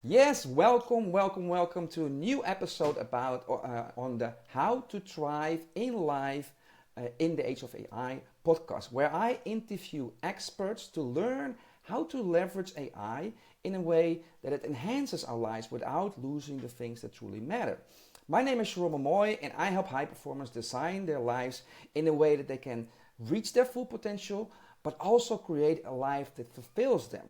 Yes, welcome to a new episode about on the How to Thrive in Life in the Age of AI podcast, where I interview experts to learn how to leverage AI in a way that it enhances our lives without losing the things that truly matter. My name is Shorombo Mooij, and I help high performers design their lives in a way that they can reach their full potential, but also create a life that fulfills them.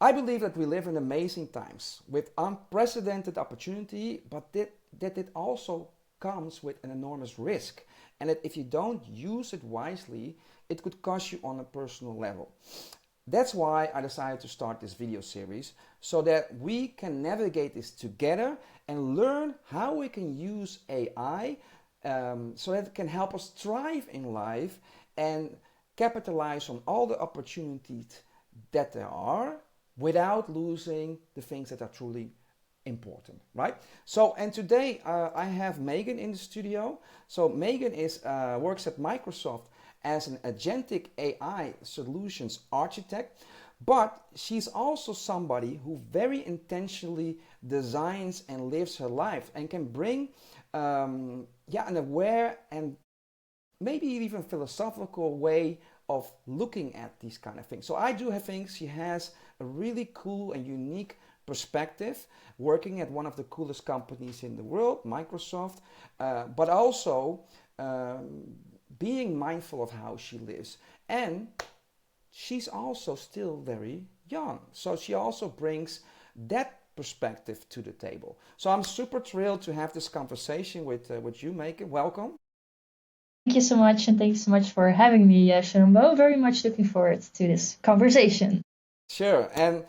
I believe that we live in amazing times with unprecedented opportunity, but that it also comes with an enormous risk. And that if you don't use it wisely, it could cost you on a personal level. That's why I decided to start this video series so that we can navigate this together and learn how we can use AI so that it can help us thrive in life and capitalize on all the opportunities that there are without losing the things that are truly important, right? So, and today I have Meagan in the studio. So Meagan works at Microsoft as an Agentic AI Solutions Architect, but she's also somebody who very intentionally designs and lives her life and can bring an aware and maybe even philosophical way of looking at these kind of things. So I do have things. She has a really cool and unique perspective working at one of the coolest companies in the world, Microsoft, but also being mindful of how she lives. And she's also still very young. So she also brings that perspective to the table. So I'm super thrilled to have this conversation with you, Meagan. Welcome. Thank you so much, and thank you so much for having me, Shorombo. Very much looking forward to this conversation. Sure. And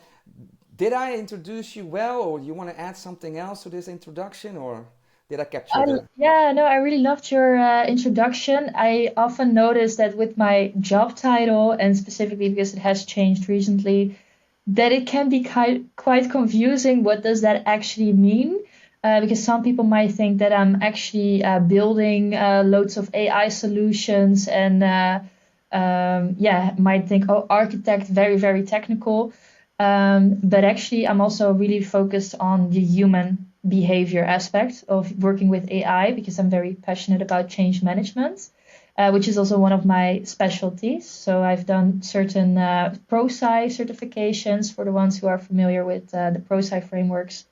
did I introduce you well, or you want to add something else to this introduction, or did I capture the? Yeah, no, I really loved your introduction. I often notice that with my job title, and specifically because it has changed recently, that it can be quite confusing. What does that actually mean? Because some people might think that I'm actually building loads of AI solutions and might think, oh, architect, very, very technical. But actually, I'm also really focused on the human behavior aspect of working with AI because I'm very passionate about change management, which is also one of my specialties. So I've done certain ProSci certifications for the ones who are familiar with the ProSci frameworks.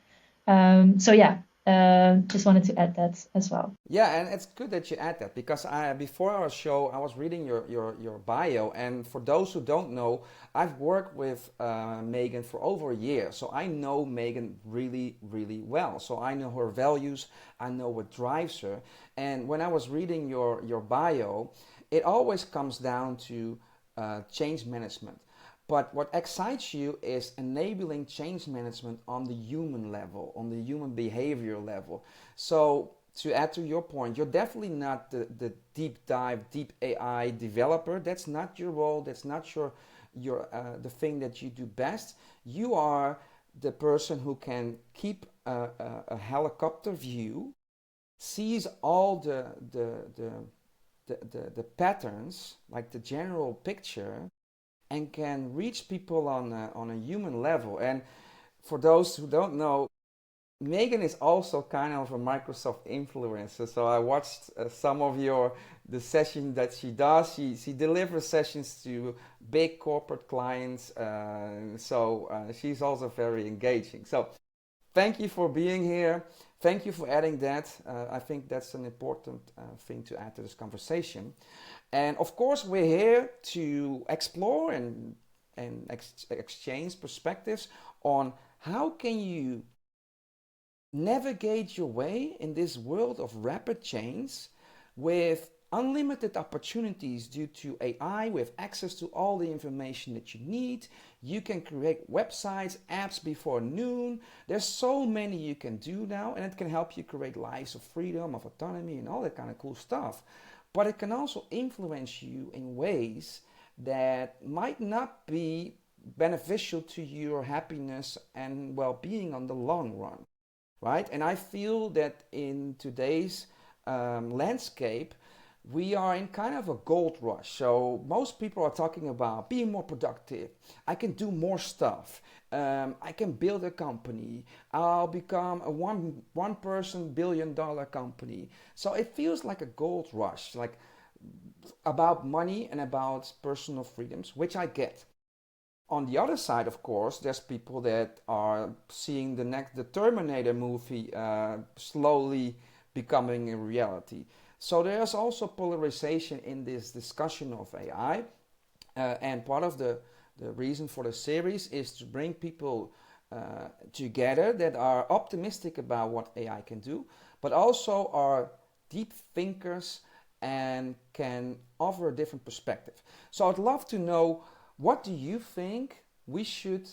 Just wanted to add that as well. Yeah, and it's good that you add that because before our show I was reading your bio, and for those who don't know, I've worked with Meagan for over a year, so I know Meagan really well. So I know her values, I know what drives her, and when I was reading your bio, it always comes down to change management. But what excites you is enabling change management on the human level, on the human behavior level. So to add to your point, you're definitely not the deep dive, deep AI developer. That's not your role. That's not the thing that you do best. You are the person who can keep a helicopter view, sees all the patterns, like the general picture, and can reach people on a human level. And for those who don't know, Meagan is also kind of a Microsoft influencer. So I watched some of the session that she does. She delivers sessions to big corporate clients. She's also very engaging. So thank you for being here. Thank you for adding that. I think that's an important thing to add to this conversation. And of course, we're here to explore and exchange perspectives on how can you navigate your way in this world of rapid change with unlimited opportunities due to AI, with access to all the information that you need. You can create websites, apps before noon. There's so many you can do now, and it can help you create lives of freedom, of autonomy, and all that kind of cool stuff. But it can also influence you in ways that might not be beneficial to your happiness and well-being on the long run, right? And I feel that in today's landscape, we are in kind of a gold rush. So most people are talking about being more productive. I can do more stuff. I can build a company. I'll become a one person $1 billion company. So it feels like a gold rush, like about money and about personal freedoms, which I get. On the other side, of course, there's people that are seeing the Terminator movie slowly becoming a reality. So there's also polarization in this discussion of AI, and part of the reason for the series is to bring people together that are optimistic about what AI can do, but also are deep thinkers and can offer a different perspective. So I'd love to know, what do you think we should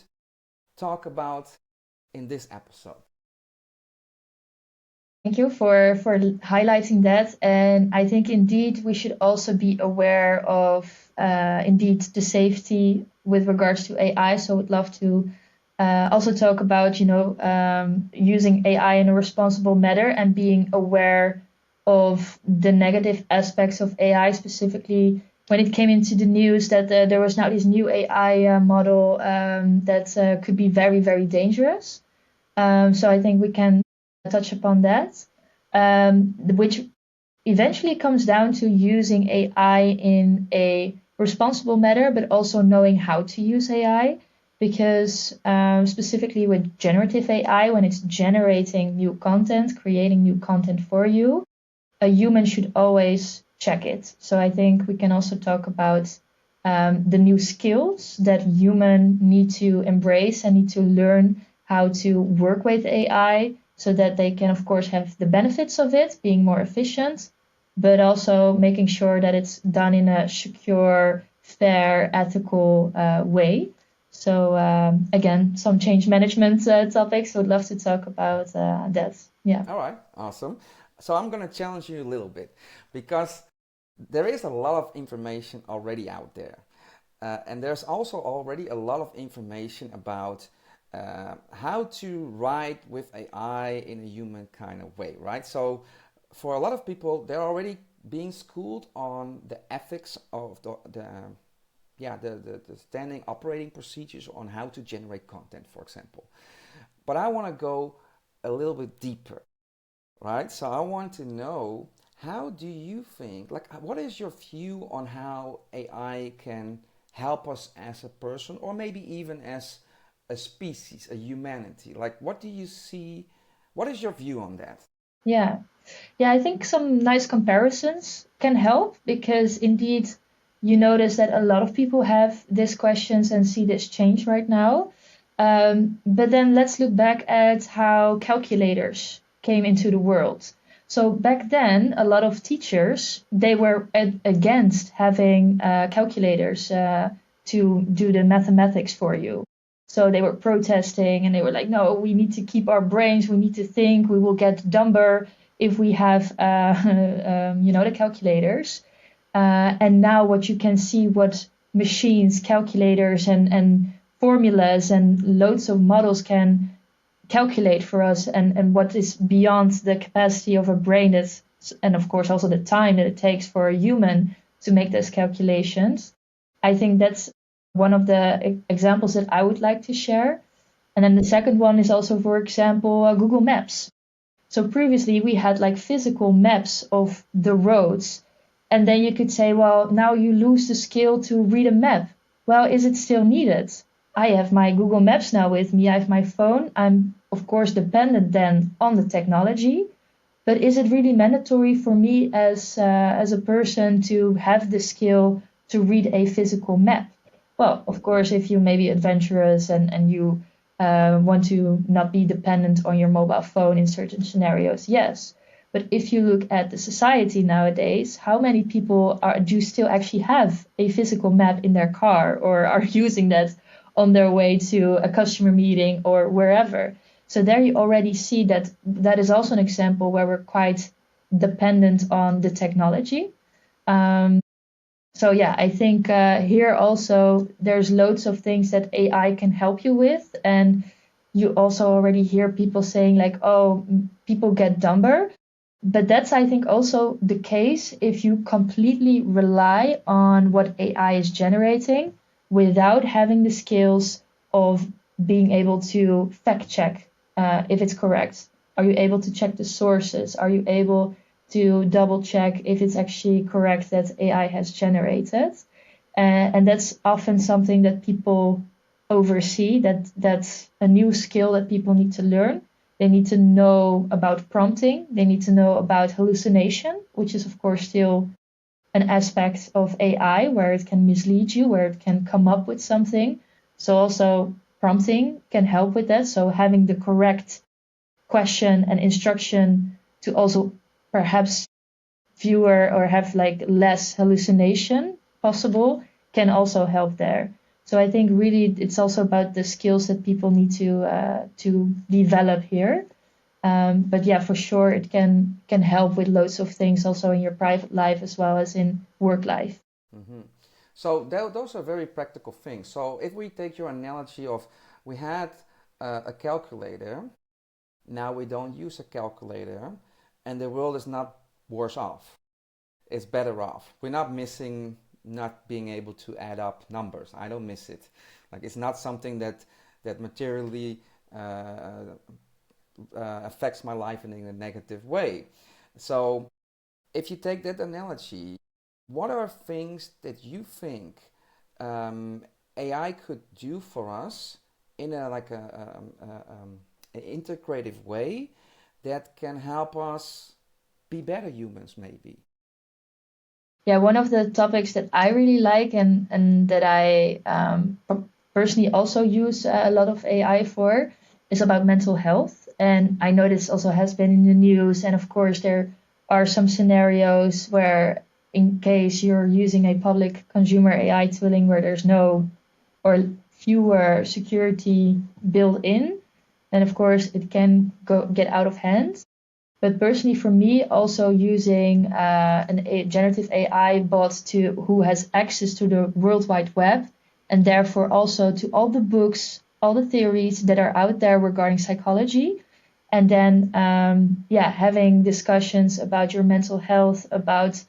talk about in this episode? Thank you for highlighting that. And I think indeed we should also be aware of indeed the safety with regards to AI. So I'd love to also talk about, using AI in a responsible manner and being aware of the negative aspects of AI, specifically when it came into the news that there was now this new AI model that could be very, very dangerous. So I think we can touch upon that, which eventually comes down to using AI in a responsible manner, but also knowing how to use AI. Because specifically with generative AI, when it's generating new content, creating new content for you, a human should always check it. So I think we can also talk about the new skills that human need to embrace and need to learn how to work with AI so that they can, of course, have the benefits of it, being more efficient, but also making sure that it's done in a secure, fair, ethical way. So again, some change management topics. Would love to talk about that. Yeah. All right, awesome. So I'm going to challenge you a little bit, because there is a lot of information already out there. And there's also already a lot of information about how to write with AI in a human kind of way, right? So for a lot of people, they're already being schooled on the ethics of the standing operating procedures on how to generate content, for example. But I want to go a little bit deeper, right? So I want to know, how do you think, like, what is your view on how AI can help us as a person, or maybe even as a species, a humanity? Like, what do you see? What is your view on that? Yeah. I think some nice comparisons can help, because indeed you notice that a lot of people have these questions and see this change right now. But then let's look back at how calculators came into the world. So back then, a lot of teachers, they were against having calculators to do the mathematics for you. So they were protesting and they were like, no, we need to keep our brains. We need to think. We will get dumber if we have, the calculators. And now what you can see, what machines, calculators and formulas and loads of models can calculate for us, and what is beyond the capacity of a brain, that's, and of course also the time that it takes for a human to make those calculations. I think that's one of the examples that I would like to share. And then the second one is also, for example, Google Maps. So previously we had like physical maps of the roads, and then you could say, well, now you lose the skill to read a map. Well, is it still needed? I have my Google Maps now with me. I have my phone. I'm, of course, dependent then on the technology. But is it really mandatory for me as a person to have the skill to read a physical map? Well, of course, if you may be adventurous and you want to not be dependent on your mobile phone in certain scenarios, yes. But if you look at the society nowadays, how many people do still actually have a physical map in their car, or are using that on their way to a customer meeting or wherever? So there you already see that is also an example where we're quite dependent on the technology. So yeah, I think here also there's loads of things that AI can help you with. And you also already hear people saying like, oh, people get dumber. But that's, I think, also the case if you completely rely on what AI is generating without having the skills of being able to fact check if it's correct. Are you able to check the sources? Are you able to double check if it's actually correct that AI has generated? And that's often something that people oversee, that's a new skill that people need to learn. They need to know about prompting. They need to know about hallucination, which is, of course, still an aspect of AI where it can mislead you, where it can come up with something. So also prompting can help with that. So having the correct question and instruction to also perhaps fewer or have like less hallucination possible can also help there. So I think really it's also about the skills that people need to develop here. But yeah, for sure it can help with loads of things also in your private life as well as in work life. Mm-hmm. So those are very practical things. So if we take your analogy of we had a calculator, now we don't use a calculator, and the world is not worse off. It's better off. We're not missing not being able to add up numbers. I don't miss it. Like it's not something that materially affects my life in a negative way. So if you take that analogy, what are things that you think AI could do for us in a like an integrative way that can help us be better humans, maybe? Yeah, one of the topics that I really like and that I personally also use a lot of AI for is about mental health. And I know this also has been in the news. And of course, there are some scenarios where, in case you're using a public consumer AI tooling where there's no or fewer security built in, then of course it can get out of hand. But personally, for me, also using a generative AI bot who has access to the World Wide Web and therefore also to all the books, all the theories that are out there regarding psychology, and then having discussions about your mental health, about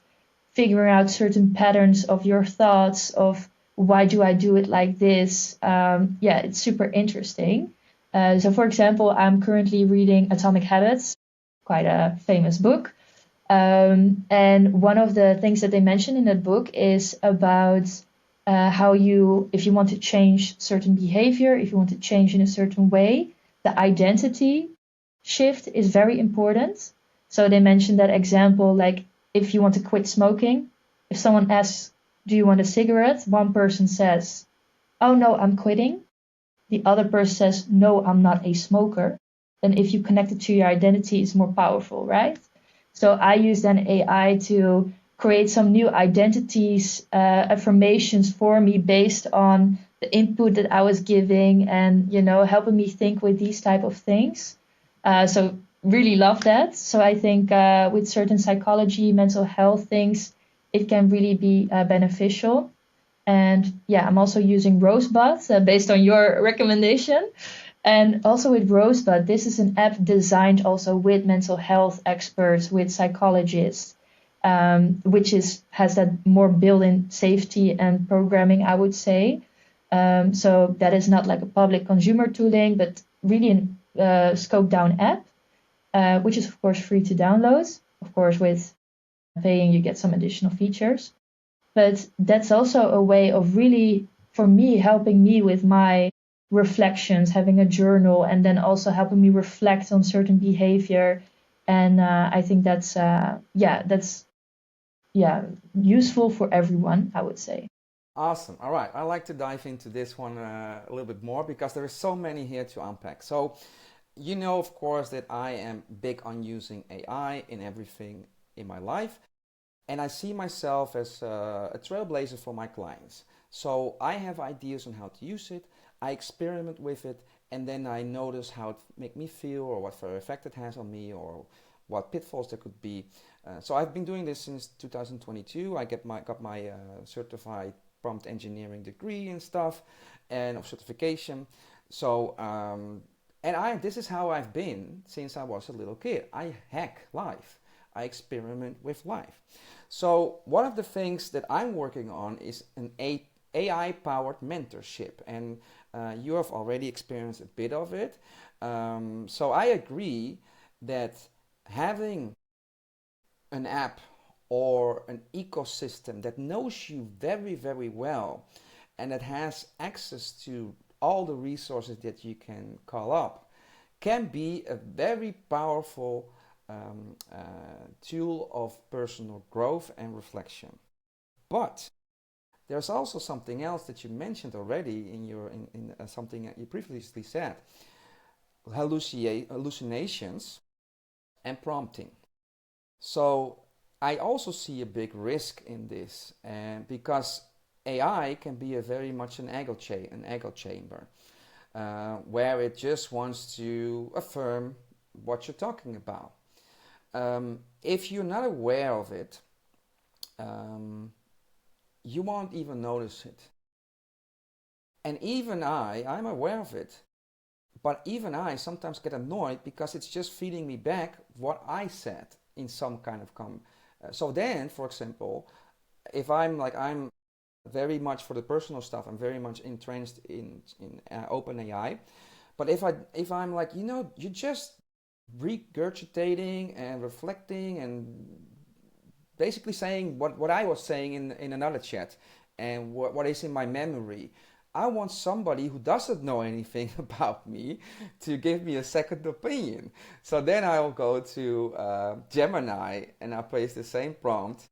figuring out certain patterns of your thoughts, of why do I do it like this? It's super interesting. So, for example, I'm currently reading Atomic Habits, quite a famous book. And one of the things that they mention in that book is about how if you want to change certain behavior, if you want to change in a certain way, the identity shift is very important. So they mentioned that example, like if you want to quit smoking, if someone asks, do you want a cigarette? One person says, oh no, I'm quitting. The other person says, no, I'm not a smoker. Then if you connect it to your identity, it's more powerful, right? So I use then AI to create some new identities, affirmations for me based on the input that I was giving and, helping me think with these type of things. So really love that. So I think with certain psychology, mental health things, it can really be beneficial. And yeah, I'm also using Rosebud based on your recommendation. And also with Rosebud, this is an app designed also with mental health experts, with psychologists, which has that more built-in safety and programming, I would say. So that is not like a public consumer tooling, but really a scoped down app, which is of course free to download. Of course, with paying, you get some additional features. But that's also a way of really, for me, helping me with my reflections, having a journal, and then also helping me reflect on certain behavior. And I think that's useful for everyone, I would say. Awesome. All right. I'd like to dive into this one a little bit more because there are so many here to unpack. So, of course, that I am big on using AI in everything in my life. And I see myself as a trailblazer for my clients. So I have ideas on how to use it. I experiment with it, and then I notice how it make me feel, or what effect it has on me, or what pitfalls there could be. So I've been doing this since 2022. I got my certified prompt engineering degree and stuff, and of certification. So this is how I've been since I was a little kid. I hack life. I experiment with life. So one of the things that I'm working on is an AI-powered mentorship, and you have already experienced a bit of it. So I agree that having an app or an ecosystem that knows you very, very well and that has access to all the resources that you can call up can be a very powerful tool of personal growth and reflection. But there's also something else that you mentioned already in something that you previously said: hallucinations and prompting. So I also see a big risk in this, and because AI can be a very much an echo chamber, where it just wants to affirm what you're talking about. If you're not aware of it, you won't even notice it. And even I'm aware of it, but even I sometimes get annoyed because it's just feeding me back what I said in some kind of so then, for example, if I'm very much for the personal stuff, I'm very much entrenched in OpenAI. But if I'm like, you're just regurgitating and reflecting and basically saying what I was saying in another chat and what is in my memory. I want somebody who doesn't know anything about me to give me a second opinion. So then I'll go to Gemini and I'll place the same prompt,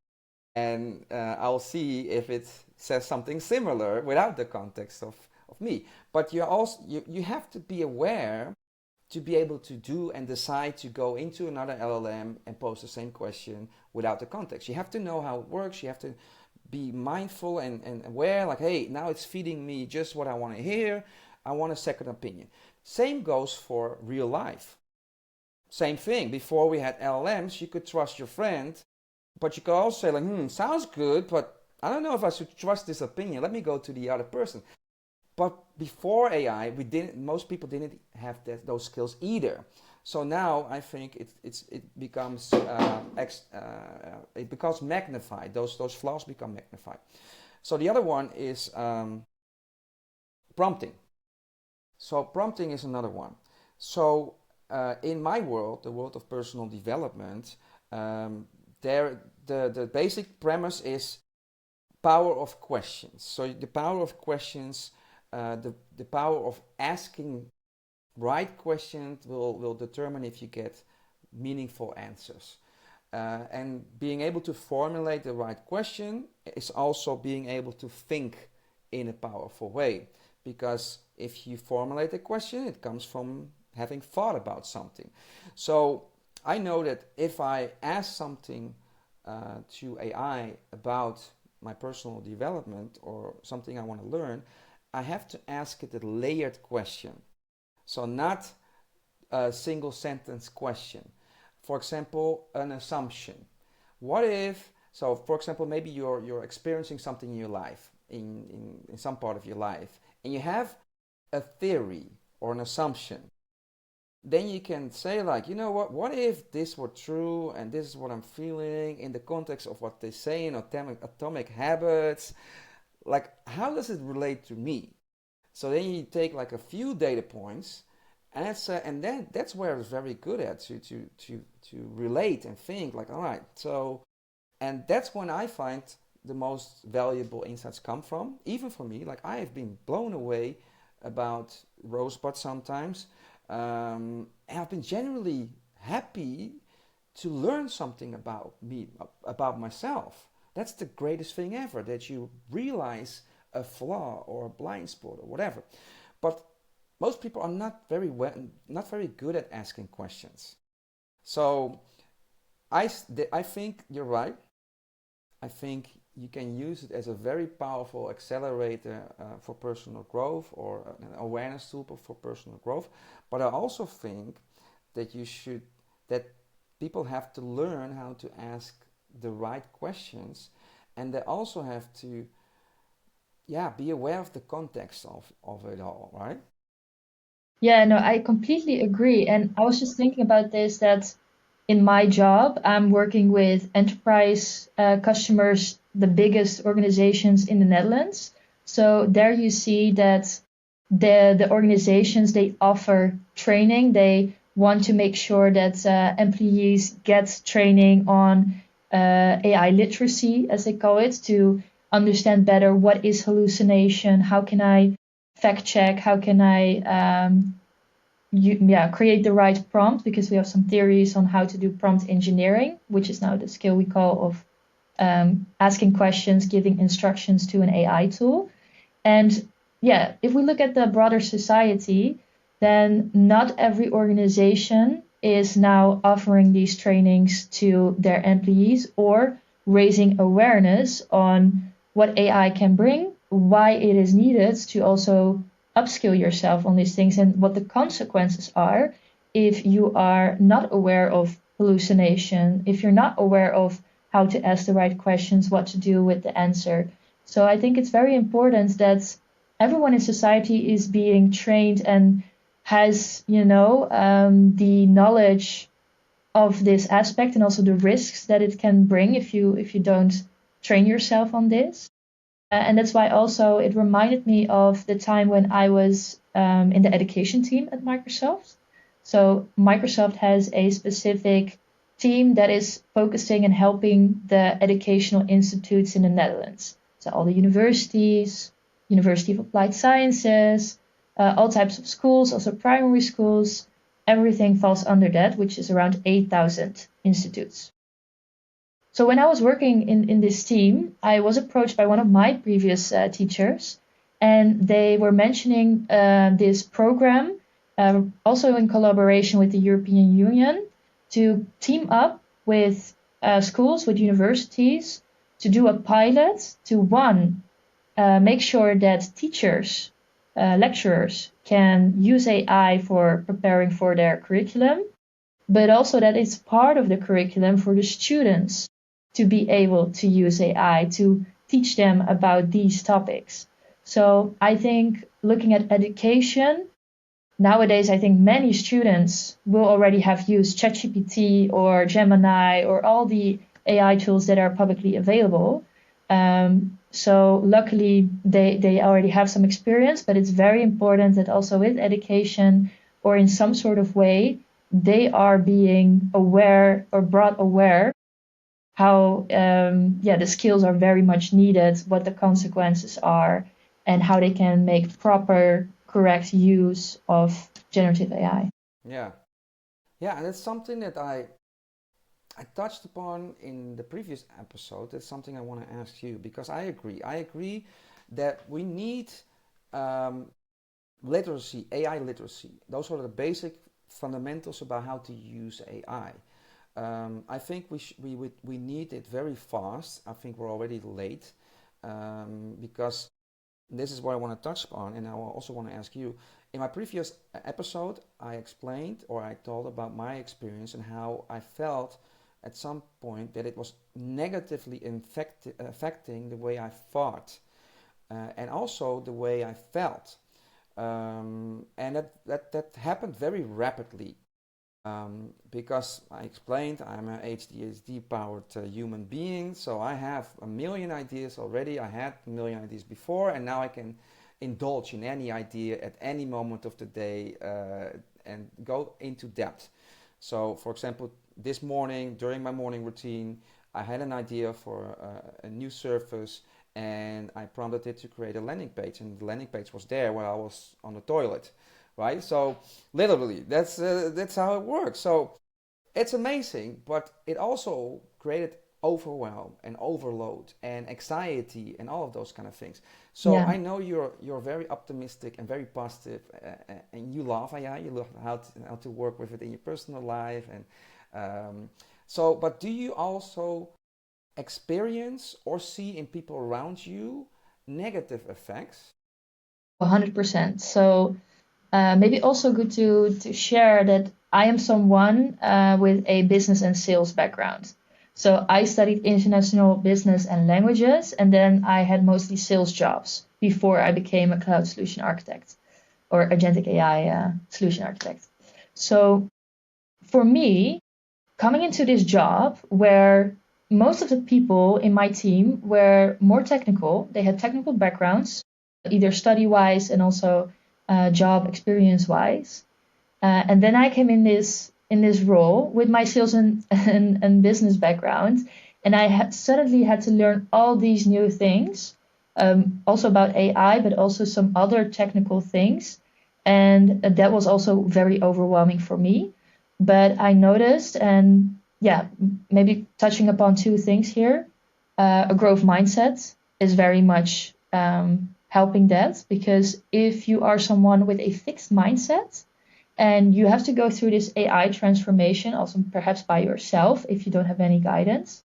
and I'll see if it says something similar without the context of me. But you have to be aware to be able to do and decide to go into another LLM and pose the same question without the context. You have to know how it works. You have to be mindful and aware, like, hey, now it's feeding me just what I want to hear. I want a second opinion. Same goes for real life. Same thing. Before we had LLMs, you could trust your friend, but you could also say, like, sounds good, but I don't know if I should trust this opinion. Let me go to the other person. But before AI, most people didn't have those skills either. So now I think it becomes magnified. Those flaws become magnified. So the other one is prompting. So prompting is another one. So in my world, the world of personal development, the basic premise is power of questions. So the power of questions, the power of asking right questions will determine if you get meaningful answers. And being able to formulate the right question is also being able to think in a powerful way. Because if you formulate a question, it comes from having thought about something. So I know that if I ask something to AI about my personal development or something I want to learn, I have to ask it a layered question. So not a single sentence question. For example, an assumption. What if, so for example, maybe you're experiencing something in your life, in some part of your life, and you have a theory or an assumption. Then you can say, like, what if this were true and this is what I'm feeling in the context of what they say in Atomic Habits? Like, how does it relate to me? So then you take like a few data points, and then that's where it's very good at to relate and think, like, all right, so, and that's when I find the most valuable insights come from. Even for me, like, I have been blown away about Rosebud sometimes, and I've been genuinely happy to learn something about me, about myself. That's the greatest thing ever, that you realize a flaw or a blind spot or whatever. But most people are not very good at asking questions. So I think you're right. I think you can use it as a very powerful accelerator for personal growth, or an awareness tool for personal growth. But I also think that that people have to learn how to ask the right questions, and they also have to be aware of the context of it all, right? Yeah, no, I completely agree. And I was just thinking about this, that in my job, I'm working with enterprise customers, the biggest organizations in the Netherlands. So there you see that the organizations, they offer training. They want to make sure that employees get training on AI literacy, as they call it, to understand better what is hallucination, how can I fact check, how can I create the right prompt, because we have some theories on how to do prompt engineering, which is now the skill we call of asking questions, giving instructions to an AI tool. And yeah, if we look at the broader society, then not every organization is now offering these trainings to their employees or raising awareness on what AI can bring, why it is needed to also upskill yourself on these things, and what the consequences are if you are not aware of hallucination, if you're not aware of how to ask the right questions, what to do with the answer. So I think it's very important that everyone in society is being trained and has, the knowledge of this aspect, and also the risks that it can bring if you don't train yourself on this. And that's why also it reminded me of the time when I was in the education team at Microsoft. So Microsoft has a specific team that is focusing and helping the educational institutes in the Netherlands. So all the universities, University of Applied Sciences, all types of schools, also primary schools, everything falls under that, which is around 8,000 institutes. So when I was working in this team, I was approached by one of my previous teachers, and they were mentioning this program, also in collaboration with the European Union, to team up with schools, with universities, to do a pilot to make sure that teachers, lecturers can use AI for preparing for their curriculum, but also that it's part of the curriculum for the students to be able to use AI to teach them about these topics. So I think looking at education, nowadays I think many students will already have used ChatGPT or Gemini or all the AI tools that are publicly available. So luckily they already have some experience, but it's very important that also with education or in some sort of way, they are being aware or brought aware how the skills are very much needed, what the consequences are, and how they can make proper, correct use of generative AI. Yeah. Yeah, and it's something that I touched upon in the previous episode. That's something I want to ask you, because I agree. I agree that we need literacy, AI literacy. Those are the basic fundamentals about how to use AI. I think we need it very fast. I think we're already late, because this is what I want to touch upon, and I also want to ask you. In my previous episode, I explained, or I told about my experience and how I felt at some point that it was negatively affecting the way I thought, and also the way I felt. And that happened very rapidly. Because I explained I'm an ADHD-powered human being, so I have a million ideas already. I had a million ideas before, and now I can indulge in any idea at any moment of the day and go into depth. So, for example, this morning, during my morning routine, I had an idea for a new service, and I prompted it to create a landing page, and the landing page was there while I was on the toilet. Right, so literally, that's how it works. So it's amazing, but it also created overwhelm and overload and anxiety and all of those kind of things. So Yeah. I know you're very optimistic and very positive, and you love AI. You love how to work with it in your personal life, and but do you also experience or see in people around you negative effects? 100%. So maybe also good to share that I am someone with a business and sales background. So I studied international business and languages, and then I had mostly sales jobs before I became a cloud solution architect or agentic AI solution architect. So for me, coming into this job where most of the people in my team were more technical, they had technical backgrounds, either study-wise and also job experience-wise. And then I came in this role with my sales and business background, and I suddenly had to learn all these new things, also about AI, but also some other technical things. And that was also very overwhelming for me. But I noticed, and yeah, maybe touching upon two things here, a growth mindset is very much helping that, because if you are someone with a fixed mindset and you have to go through this AI transformation, also perhaps by yourself if you don't have any guidance,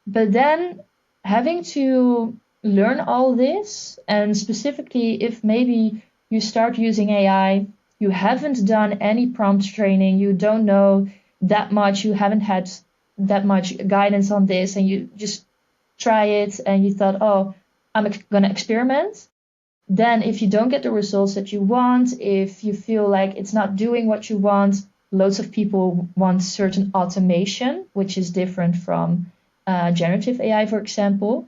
but then having to learn all this, and specifically if maybe you start using AI, you haven't done any prompt training, you don't know that much, you haven't had that much guidance on this, and you just try it and you thought, oh, I'm going to experiment. Then if you don't get the results that you want, if you feel like it's not doing what you want, loads of people want certain automation, which is different from generative AI, for example.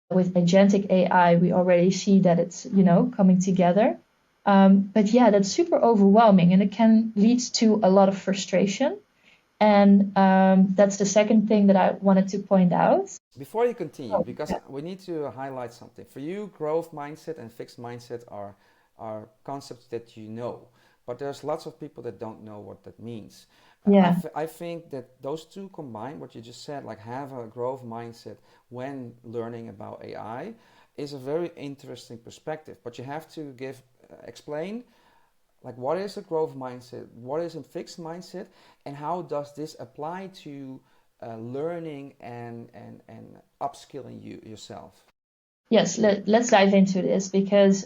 With agentic AI, we already see that it's, coming together. But yeah, that's super overwhelming, and it can lead to a lot of frustration. And that's the second thing that I wanted to point out. Before you continue, because we need to highlight something. For you, growth mindset and fixed mindset are concepts that you know, but there's lots of people that don't know what that means. Yeah. I think that those two combined, what you just said, like have a growth mindset when learning about AI, is a very interesting perspective. But you have to explain, like, what is a growth mindset, what is a fixed mindset, and how does this apply to learning and upskilling yourself? Yes, let's dive into this, because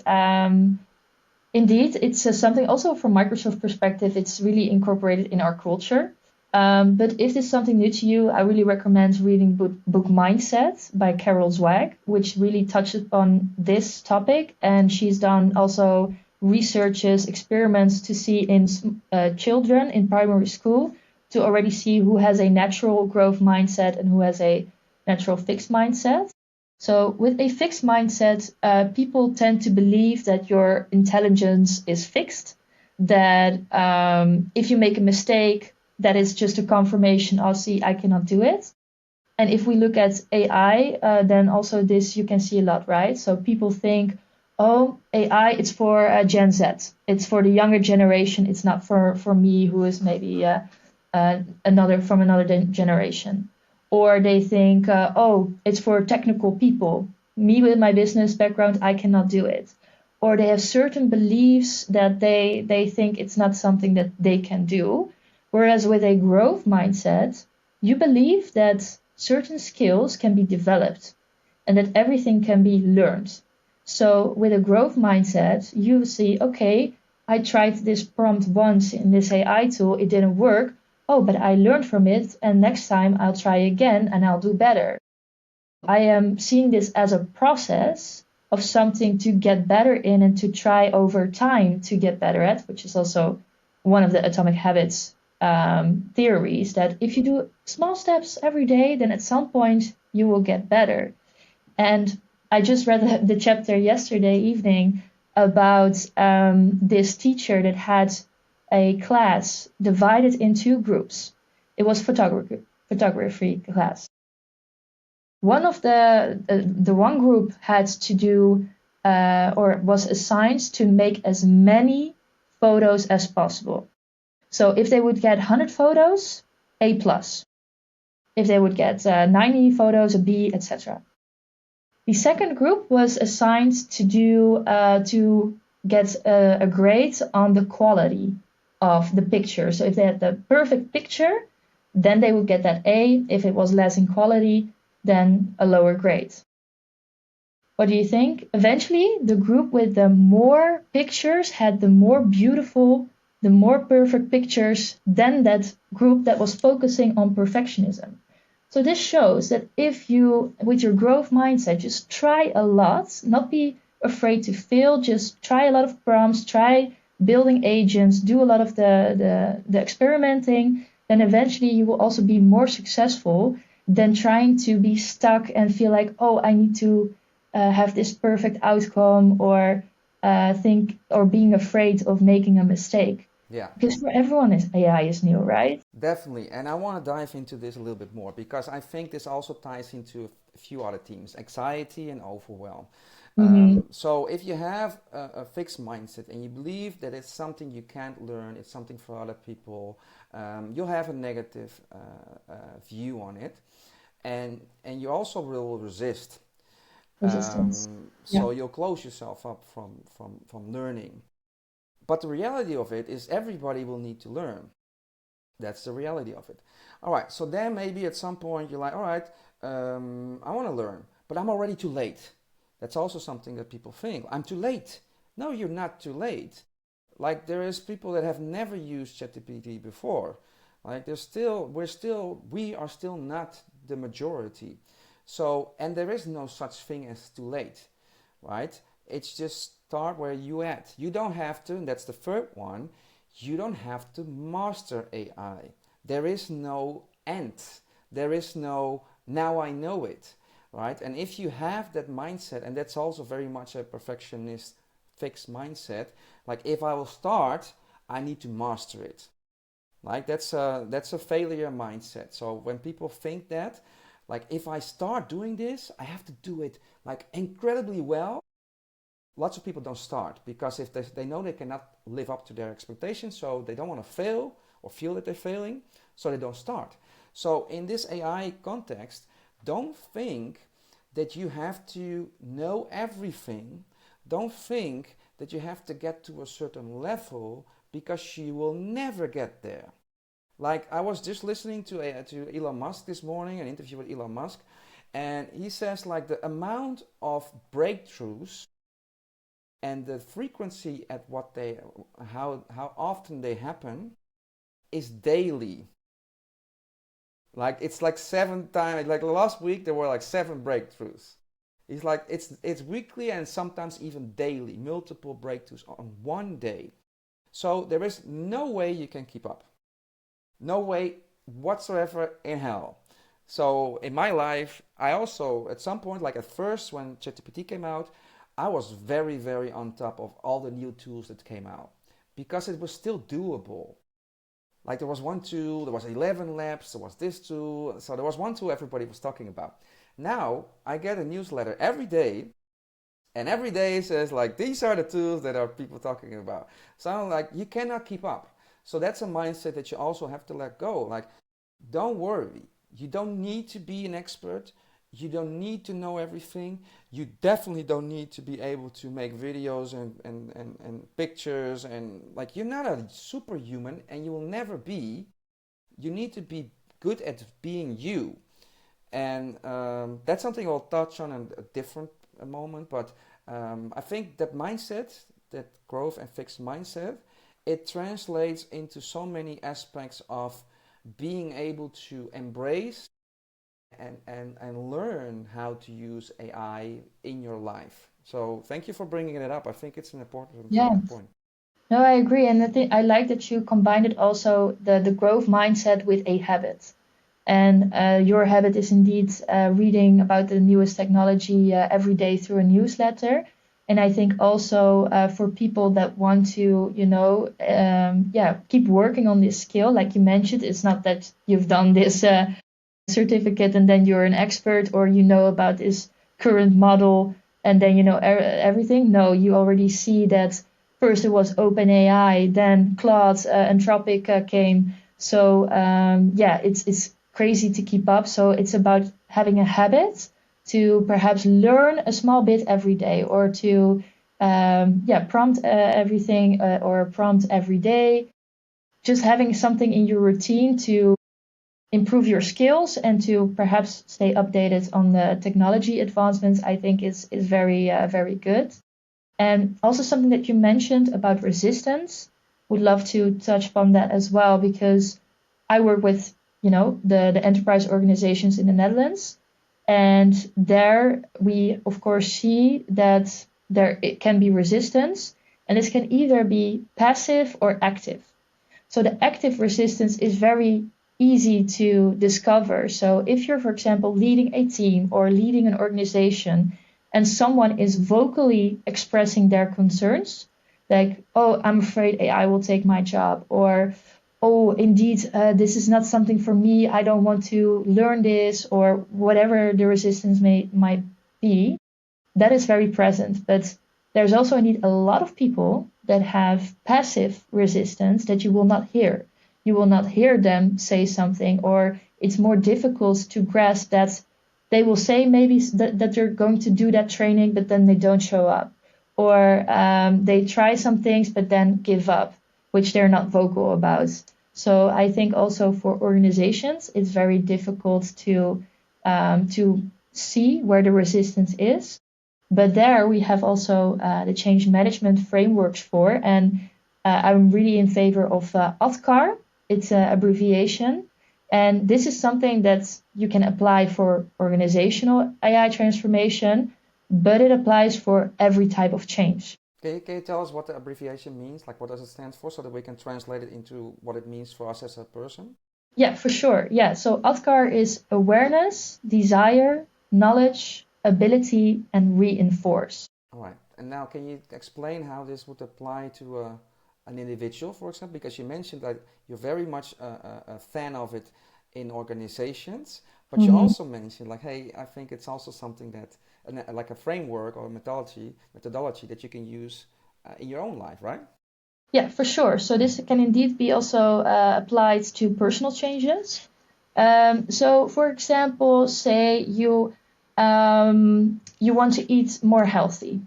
indeed, it's something also from Microsoft perspective, it's really incorporated in our culture. But if this is something new to you, I really recommend reading book Mindset by Carol Zweig, which really touches on this topic. And she's done also researches, experiments to see in children in primary school, to already see who has a natural growth mindset and who has a natural fixed mindset. So with a fixed mindset, people tend to believe that your intelligence is fixed, that if you make a mistake, that is just a confirmation, oh, see, I cannot do it. And if we look at AI, then also this you can see a lot, right? So people think, oh, AI, it's for Gen Z. It's for the younger generation. It's not for me, who is maybe another generation. Or they think, oh, it's for technical people. Me with my business background, I cannot do it. Or they have certain beliefs that they think it's not something that they can do. Whereas with a growth mindset, you believe that certain skills can be developed and that everything can be learned. So with a growth mindset, you see, okay, I tried this prompt once in this AI tool, it didn't work. Oh, but I learned from it, and next time I'll try again and I'll do better. I am seeing this as a process of something to get better in and to try over time to get better at, which is also one of the atomic habits theories, that if you do small steps every day, then at some point you will get better. And I just read the chapter yesterday evening about this teacher that had a class divided in two groups. It was photography class. One of the one group had to do or was assigned to make as many photos as possible. So if they would get 100 photos, A+. If they would get 90 photos, a B, etc. The second group was assigned to get a grade on the quality of the picture. So if they had the perfect picture, then they would get that A. If it was less in quality, then a lower grade. What do you think? Eventually, the group with the more pictures had the more beautiful, the more perfect pictures than that group that was focusing on perfectionism. So this shows that if you, with your growth mindset, just try a lot, not be afraid to fail, just try a lot of prompts, try building agents, do a lot of the experimenting, then eventually you will also be more successful than trying to be stuck and feel like, oh, I need to have this perfect outcome, or think, or being afraid of making a mistake. Yeah. Because for everyone, AI is new, right? Definitely, and I want to dive into this a little bit more because I think this also ties into a few other themes: anxiety and overwhelm. Mm-hmm. So if you have a fixed mindset and you believe that it's something you can't learn, it's something for other people, you'll have a negative view on it, and you also will resist. Resistance. Yeah. So you'll close yourself up from learning. But the reality of it is everybody will need to learn. That's the reality of it. All right, so then maybe at some point you're like, all right, I want to learn, but I'm already too late. That's also something that people think. I'm too late. No, you're not too late. Like there is people that have never used ChatGPT before. Like we are still not the majority. So, and there is no such thing as too late, right? It's just start where you at. You don't have to, and that's the third one, you don't have to master AI. There is no end. There is no now I know it, right? And if you have that mindset, and that's also very much a perfectionist fixed mindset, like if I will start, I need to master it. Like that's a failure mindset. So when people think that, like if I start doing this, I have to do it like incredibly well. Lots of people don't start because if they know they cannot live up to their expectations, so they don't want to fail or feel that they're failing, so they don't start. So in this AI context, don't think that you have to know everything. Don't think that you have to get to a certain level because you will never get there. Like I was just listening to Elon Musk this morning, an interview with Elon Musk, and he says like the amount of breakthroughs and the frequency at how often they happen is daily. Like it's like 7 times. Like last week there were like 7 breakthroughs. It's like it's weekly and sometimes even daily, multiple breakthroughs on one day. So there is no way you can keep up. No way whatsoever in hell. So in my life, I also at some point, like at first when ChatGPT came out, I was very, very on top of all the new tools that came out because it was still doable. Like there was one tool, there was 11 labs, there was this tool. So there was one tool everybody was talking about. Now I get a newsletter every day, and every day it says like, these are the tools that are people talking about. So I'm like, you cannot keep up. So that's a mindset that you also have to let go. Like, don't worry. You don't need to be an expert. You don't need to know everything. You definitely don't need to be able to make videos and pictures, and like you're not a superhuman and you will never be. You need to be good at being you. And that's something I'll touch on in a different moment, but I think that mindset, that growth and fixed mindset, it translates into so many aspects of being able to embrace and learn how to use AI in your life. So thank you for bringing it up. I think it's an important Yeah. point. No, I agree. And I like that you combined it also, the growth mindset with a habit. And your habit is indeed reading about the newest technology every day through a newsletter. And I think also for people that want to, keep working on this skill, like you mentioned, it's not that you've done this certificate and then you're an expert, or you know about this current model and then you know everything. No, you already see that first it was OpenAI, then Claude, Anthropic came. So it's crazy to keep up. So it's about having a habit to perhaps learn a small bit every day, or to prompt everything or prompt every day. Just having something in your routine to improve your skills and to perhaps stay updated on the technology advancements, I think is very, very good. And also something that you mentioned about resistance, would love to touch upon that as well, because I work with, the enterprise organizations in the Netherlands. And there we, of course, see that it can be resistance, and this can either be passive or active. So the active resistance is very easy to discover. So if you're, for example, leading a team or leading an organization and someone is vocally expressing their concerns, like, oh, I'm afraid AI will take my job, or oh, indeed, this is not something for me, I don't want to learn this, or whatever the resistance might be, that is very present. But there's also indeed a lot of people that have passive resistance that you will not hear. You will not hear them say something, or it's more difficult to grasp that they will say maybe that they're going to do that training, but then they don't show up. Or they try some things, but then give up, which they're not vocal about. So I think also for organizations, it's very difficult to see where the resistance is. But there we have also the change management frameworks for, and I'm really in favor of ADKAR. It's an abbreviation, and this is something that you can apply for organizational AI transformation, but it applies for every type of change. Can you tell us what the abbreviation means? Like, what does it stand for, so that we can translate it into what it means for us as a person? Yeah, for sure. Yeah, so ADKAR is awareness, desire, knowledge, ability, and reinforce. All right. And now, can you explain how this would apply to an individual, for example? Because you mentioned that you're very much a fan of it in organizations, but you also mentioned, like, hey, I think it's also something that, like a framework or methodology that you can use in your own life, right? Yeah, for sure. So this can indeed be also applied to personal changes. So, for example, say you want to eat more healthy.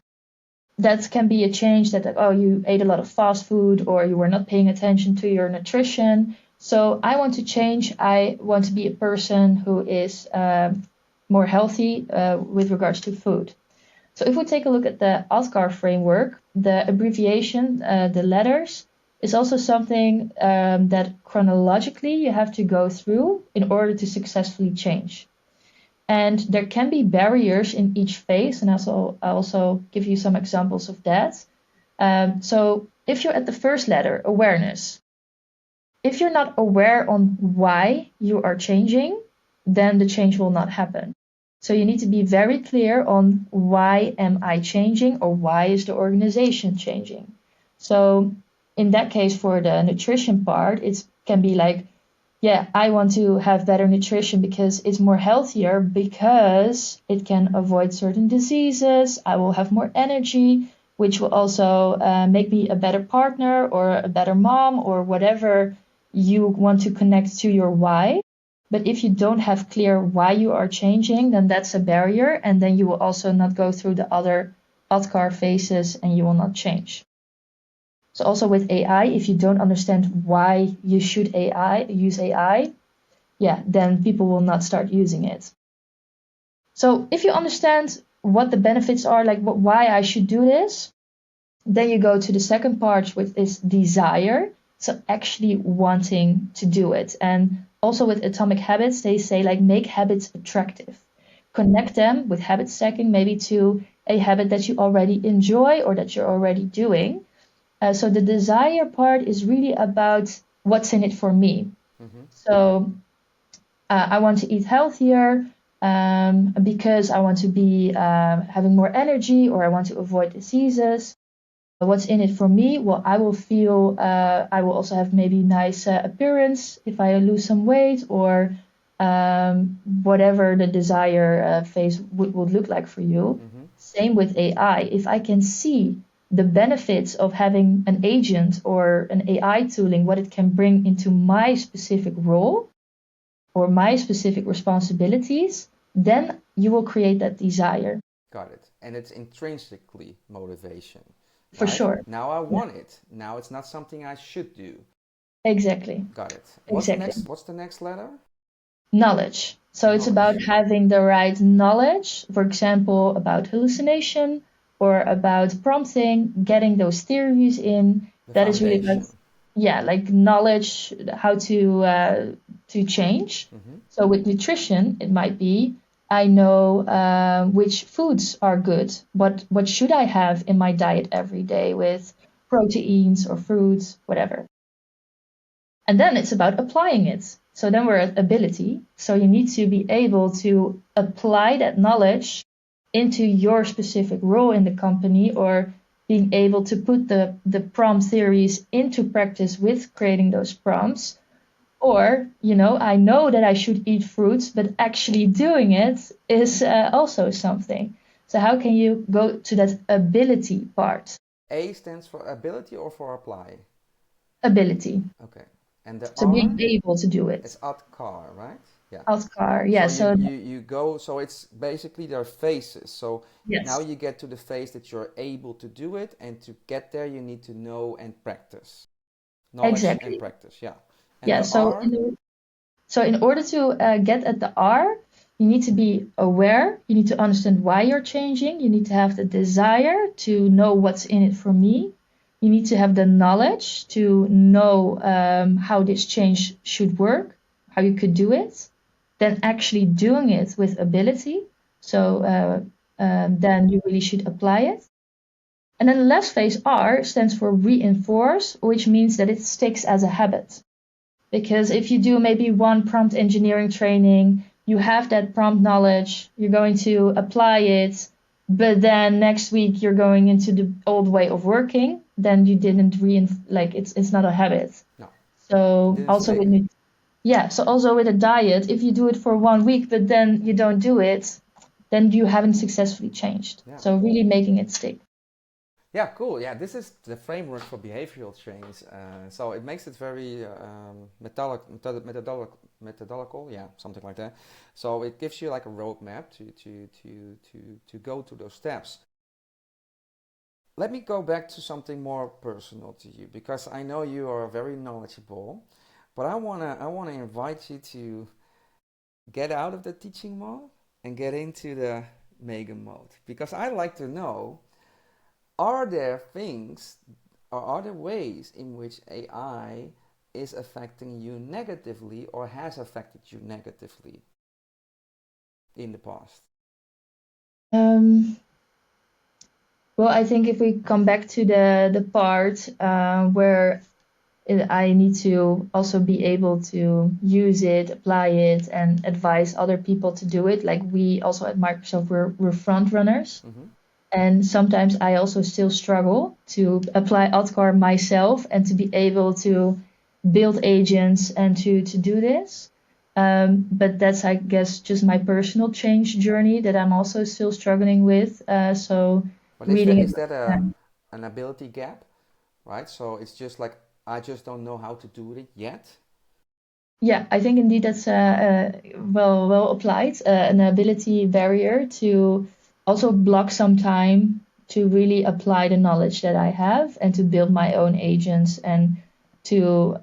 That can be a change that, oh, you ate a lot of fast food, or you were not paying attention to your nutrition. So I want to change. I want to be a person who is more healthy with regards to food. So if we take a look at the ADKAR framework, the abbreviation, the letters, is also something that chronologically you have to go through in order to successfully change. And there can be barriers in each phase, and I'll also give you some examples of that. So if you're at the first letter, awareness, if you're not aware on why you are changing, then the change will not happen. So you need to be very clear on why am I changing, or why is the organization changing. So in that case, for the nutrition part, it can be like, yeah, I want to have better nutrition because it's more healthier, because it can avoid certain diseases. I will have more energy, which will also make me a better partner or a better mom, or whatever you want to connect to your why. But if you don't have clear why you are changing, then that's a barrier, and then you will also not go through the other ADKAR phases, and you will not change. So also with AI, if you don't understand why you should use AI, yeah, then people will not start using it. So if you understand what the benefits are, like why I should do this, then you go to the second part, which is desire. So actually wanting to do it. And also with atomic habits, they say, like, make habits attractive. Connect them with habit stacking, maybe to a habit that you already enjoy or that you're already doing. So the desire part is really about what's in it for me. So I want to eat healthier because I want to be having more energy, or I want to avoid diseases. What's in it for me? Well, I will feel, I will also have maybe nice appearance if I lose some weight, or whatever the desire phase would look like for you. Same with AI. If I can see the benefits of having an agent or an AI tooling, what it can bring into my specific role or my specific responsibilities, then you will create that desire. Got it. And it's intrinsically motivation. For right? sure. Now I want it. Now it's not something I should do. Exactly. Got it. Exactly. What's the next letter? Knowledge. So it's about having the right knowledge, for example, about hallucination or about prompting, getting those theories in. That is really about, yeah, like knowledge, how to change. So with nutrition, it might be, I know which foods are good. What should I have in my diet every day with proteins or fruits, whatever. And then it's about applying it. So then we're at ability. So you need to be able to apply that knowledge into your specific role in the company, or being able to put the prompt theories into practice with creating those prompts. Or, I know that I should eat fruits, but actually doing it is also something. So how can you go to that ability part? A stands for ability or for apply? Ability. Okay. And the So R being able to do it. is ADKAR, right? Yeah. ADKAR, So yeah. you go, so it's basically there are phases. So now Yes, you get to the phase that you're able to do it, and to get there you need to know and practice. Knowledge and exactly. practice, yeah. And Yeah. the R, So in order to get at the R, you need to be aware. You need to understand why you're changing. You need to have the desire to know what's in it for me. You need to have the knowledge to know how this change should work, how you could do it. Then actually doing it with ability. So then you really should apply it. And then the last phase, R, stands for reinforce, which means that it sticks as a habit. Because if you do maybe one prompt engineering training, you have that prompt knowledge, you're going to apply it, but then next week you're going into the old way of working, then you didn't it's not a habit. no, So didn't also stick. so also with a diet, if you do it for 1 week, but then you don't do it, then you haven't successfully changed. Yeah. So really making it stick. Yeah, cool. Yeah, this is the framework for behavioral change. So it makes it very methodological, yeah, something like that. So it gives you like a roadmap to go to those steps. Let me go back to something more personal to you, because I know you are very knowledgeable, but I wanna invite you to get out of the teaching mode and get into the Meagan mode, because I'd like to know, are there things or are there ways in which AI is affecting you negatively or has affected you negatively in the past? Well, I think if we come back to the part where I need to also be able to use it, apply it, and advise other people to do it. Like we also at Microsoft, we're front runners. Mm-hmm. And sometimes I also still struggle to apply ADKAR myself and to be able to build agents and to do this. But that's, I guess, just my personal change journey that I'm also still struggling with. So But reading is it. that an ability gap, right? So it's just like I just don't know how to do it yet. Yeah, I think indeed that's well applied. An ability barrier to also block some time to really apply the knowledge that I have and to build my own agents,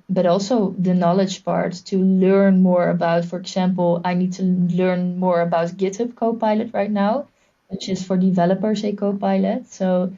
but also the knowledge part to learn more about. For example, I need to learn more about GitHub Copilot right now, which is for developers a Copilot. So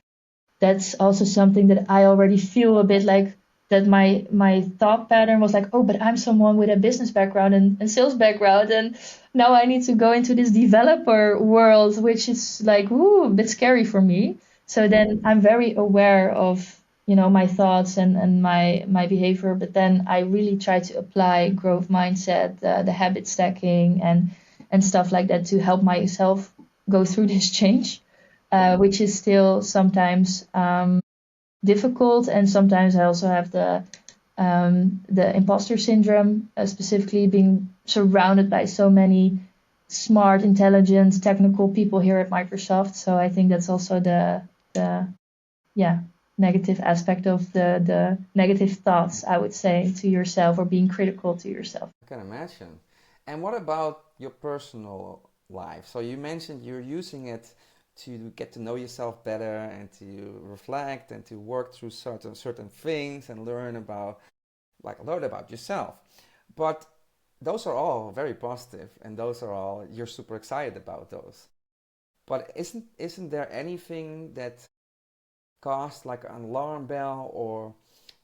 that's also something that I already feel a bit like that my thought pattern was like, oh, but I'm someone with a business background and sales background, and now I need to go into this developer world, which is like, a bit scary for me. So then I'm very aware of my thoughts and my behavior, but then I really try to apply growth mindset, the habit stacking and stuff like that to help myself go through this change, which is still sometimes difficult. And sometimes I also have the imposter syndrome, specifically being surrounded by so many smart, intelligent, technical people here at Microsoft. So I think that's also the negative aspect of the negative thoughts, I would say, to yourself, or being critical to yourself. I can imagine. And what about your personal life? So you mentioned you're using it to get to know yourself better and to reflect and to work through certain things and learn about yourself. But those are all very positive, and those are all you're super excited about those. But isn't there anything that caused like an alarm bell or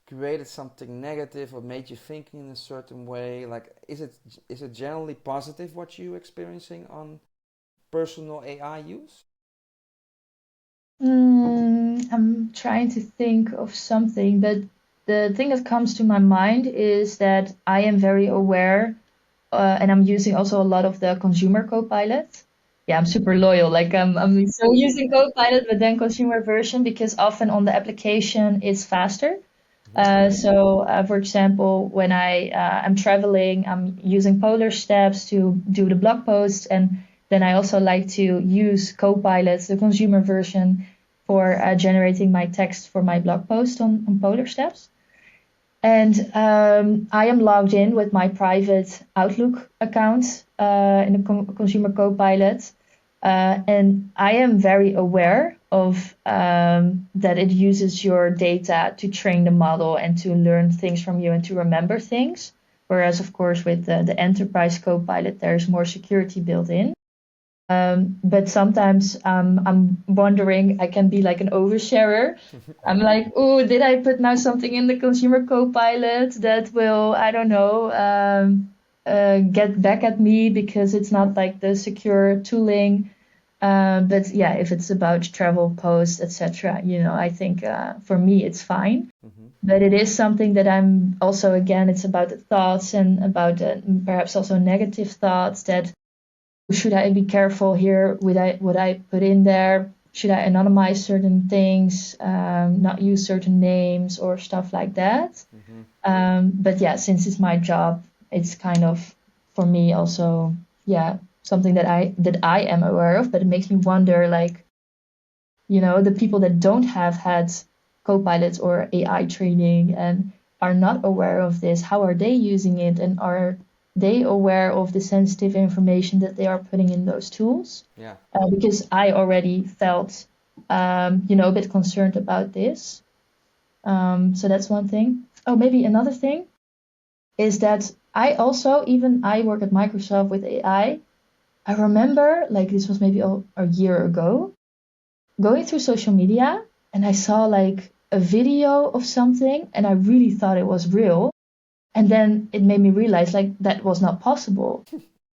created something negative or made you think in a certain way? Like, is it generally positive what you experiencing on personal AI use? I'm trying to think of something, but the thing that comes to my mind is that I am very aware and I'm using also a lot of the consumer Copilot. Yeah, I'm super loyal. Like I'm still using Copilot, but then consumer version because often on the application it's faster. For example, when I'm traveling, I'm using Polar Steps to do the blog posts, and then I also like to use Copilot, the consumer version, for generating my text for my blog post on Polar Steps. And I am logged in with my private Outlook account in the consumer Copilot. And I am very aware of that it uses your data to train the model and to learn things from you and to remember things. Whereas, of course, with the enterprise Copilot, there's more security built in. But sometimes I'm wondering, I can be like an oversharer. I'm like, oh, did I put now something in the consumer Copilot that will, I don't know, get back at me because it's not like the secure tooling. But yeah, if it's about travel posts, etc., I think for me it's fine. But it is something that I'm also, again, it's about the thoughts and about perhaps also negative thoughts that should I be careful here with what I put in there? Should I anonymize certain things, not use certain names or stuff like that? But yeah, since it's my job, it's kind of for me also, yeah, something that I am aware of. But it makes me wonder, like, the people that don't have had Copilot or AI training and are not aware of this, how are they using it, and are they aware of the sensitive information that they are putting in those tools? Yeah. Because I already felt, a bit concerned about this. So that's one thing. Oh, maybe another thing is that I work at Microsoft with AI. I remember, like, this was maybe a year ago, going through social media, and I saw like a video of something, and I really thought it was real. And then it made me realize like that was not possible.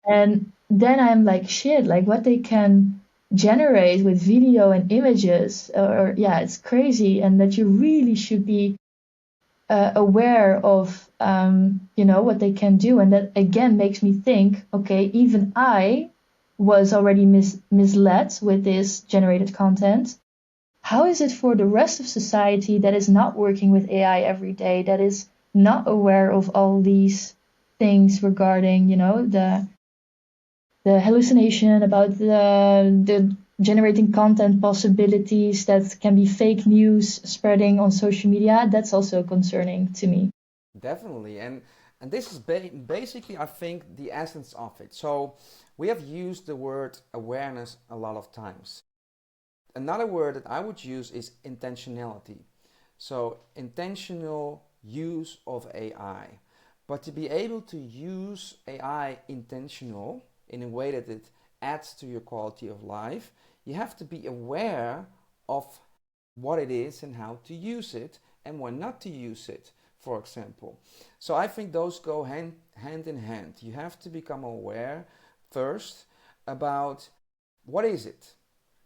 And then I'm like, shit, like what they can generate with video and images, or yeah, it's crazy. And that you really should be aware of, what they can do. And that again makes me think, okay, even I was already misled with this generated content. How is it for the rest of society that is not working with AI every day, that is not aware of all these things regarding, the hallucination about the generating content possibilities that can be fake news spreading on social media? That's also concerning to me. Definitely, and this is basically, I think, the essence of it. So we have used the word awareness a lot of times. Another word that I would use is intentionality. So intentional use of AI. But to be able to use AI intentional in a way that it adds to your quality of life, you have to be aware of what it is and how to use it and when not to use it, for example. So I think those go hand in hand. You have to become aware first about what is it?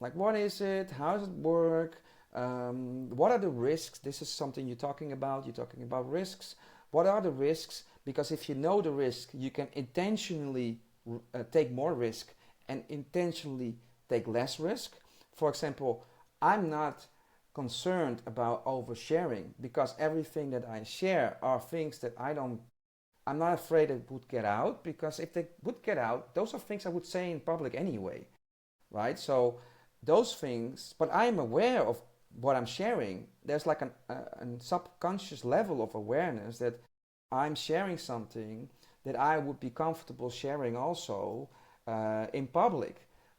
Like, what is it? How does it work? What are the risks? This is something you're talking about. You're talking about risks. What are the risks? Because if you know the risk, you can intentionally take more risk and intentionally take less risk. For example, I'm not concerned about oversharing because everything that I share are things that I'm not afraid it would get out, because if they would get out, those are things I would say in public anyway, right? So those things, but I'm aware of what I'm sharing. There's like a subconscious level of awareness that I'm sharing something that I would be comfortable sharing also in public.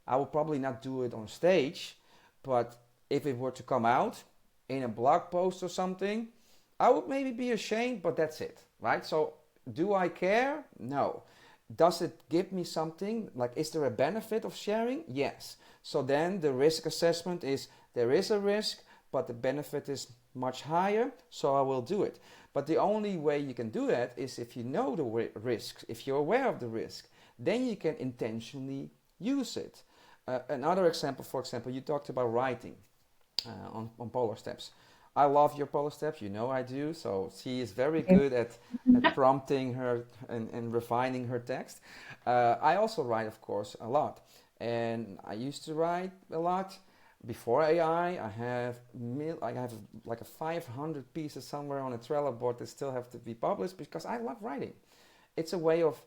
I would probably not do it on stage, but if it were to come out in a blog post or something, I would maybe be ashamed, but that's it, right? So do I care? No. Does it give me something? Like, is there a benefit of sharing? Yes. So then the risk assessment is, there is a risk, but the benefit is much higher, so I will do it. But the only way you can do that is if you know the risks, if you're aware of the risk, then you can intentionally use it. Another example, for example, you talked about writing on Polar Steps. I love your polish steps, you know I do. So she is very Okay. good at prompting her and refining her text. I also write, of course, a lot. And I used to write a lot before AI. I have like a 500 pieces somewhere on a Trello board that still have to be published because I love writing. It's a way of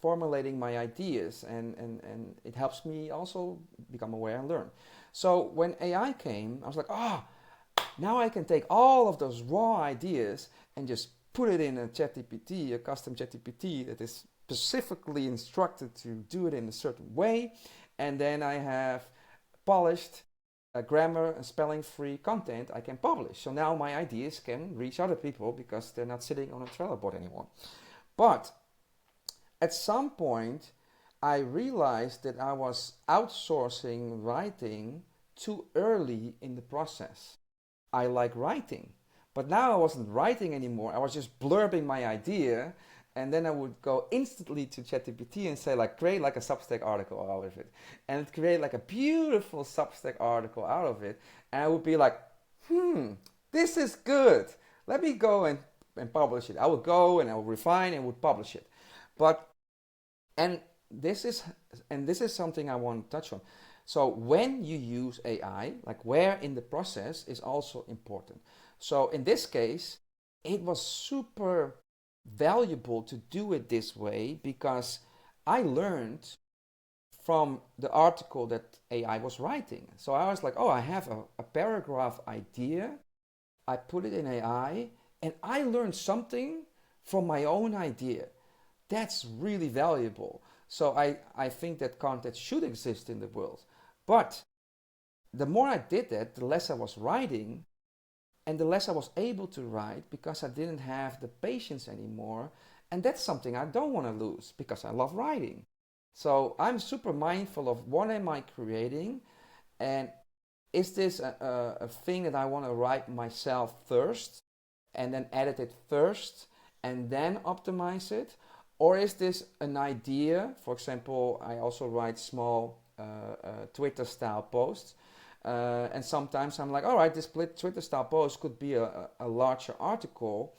formulating my ideas, and it helps me also become aware and learn. So when AI came, I was like, now I can take all of those raw ideas and just put it in a ChatGPT, a custom ChatGPT that is specifically instructed to do it in a certain way. And then I have polished grammar and spelling free content I can publish. So now my ideas can reach other people because they're not sitting on a Trello board anymore. But at some point, I realized that I was outsourcing writing too early in the process. I like writing, but now I wasn't writing anymore. I was just blurbing my idea, and then I would go instantly to ChatGPT and say, like, create like a Substack article out of it, and it create like a beautiful Substack article out of it, and I would be like, this is good. Let me go and publish it. I would go and I would refine and would publish it. But and this is something I want to touch on. So when you use AI, like where in the process is also important. So in this case, it was super valuable to do it this way because I learned from the article that AI was writing. So I was like, I have a paragraph idea. I put it in AI and I learned something from my own idea. That's really valuable. So I think that content should exist in the world. But the more I did that, the less I was writing, and the less I was able to write because I didn't have the patience anymore. And that's something I don't want to lose because I love writing. So I'm super mindful of what am I creating, and is this a thing that I want to write myself first and then edit it first and then optimize it? Or is this an idea? For example, I also write small Twitter style posts. And sometimes I'm like, all right, this Twitter style post could be a larger article.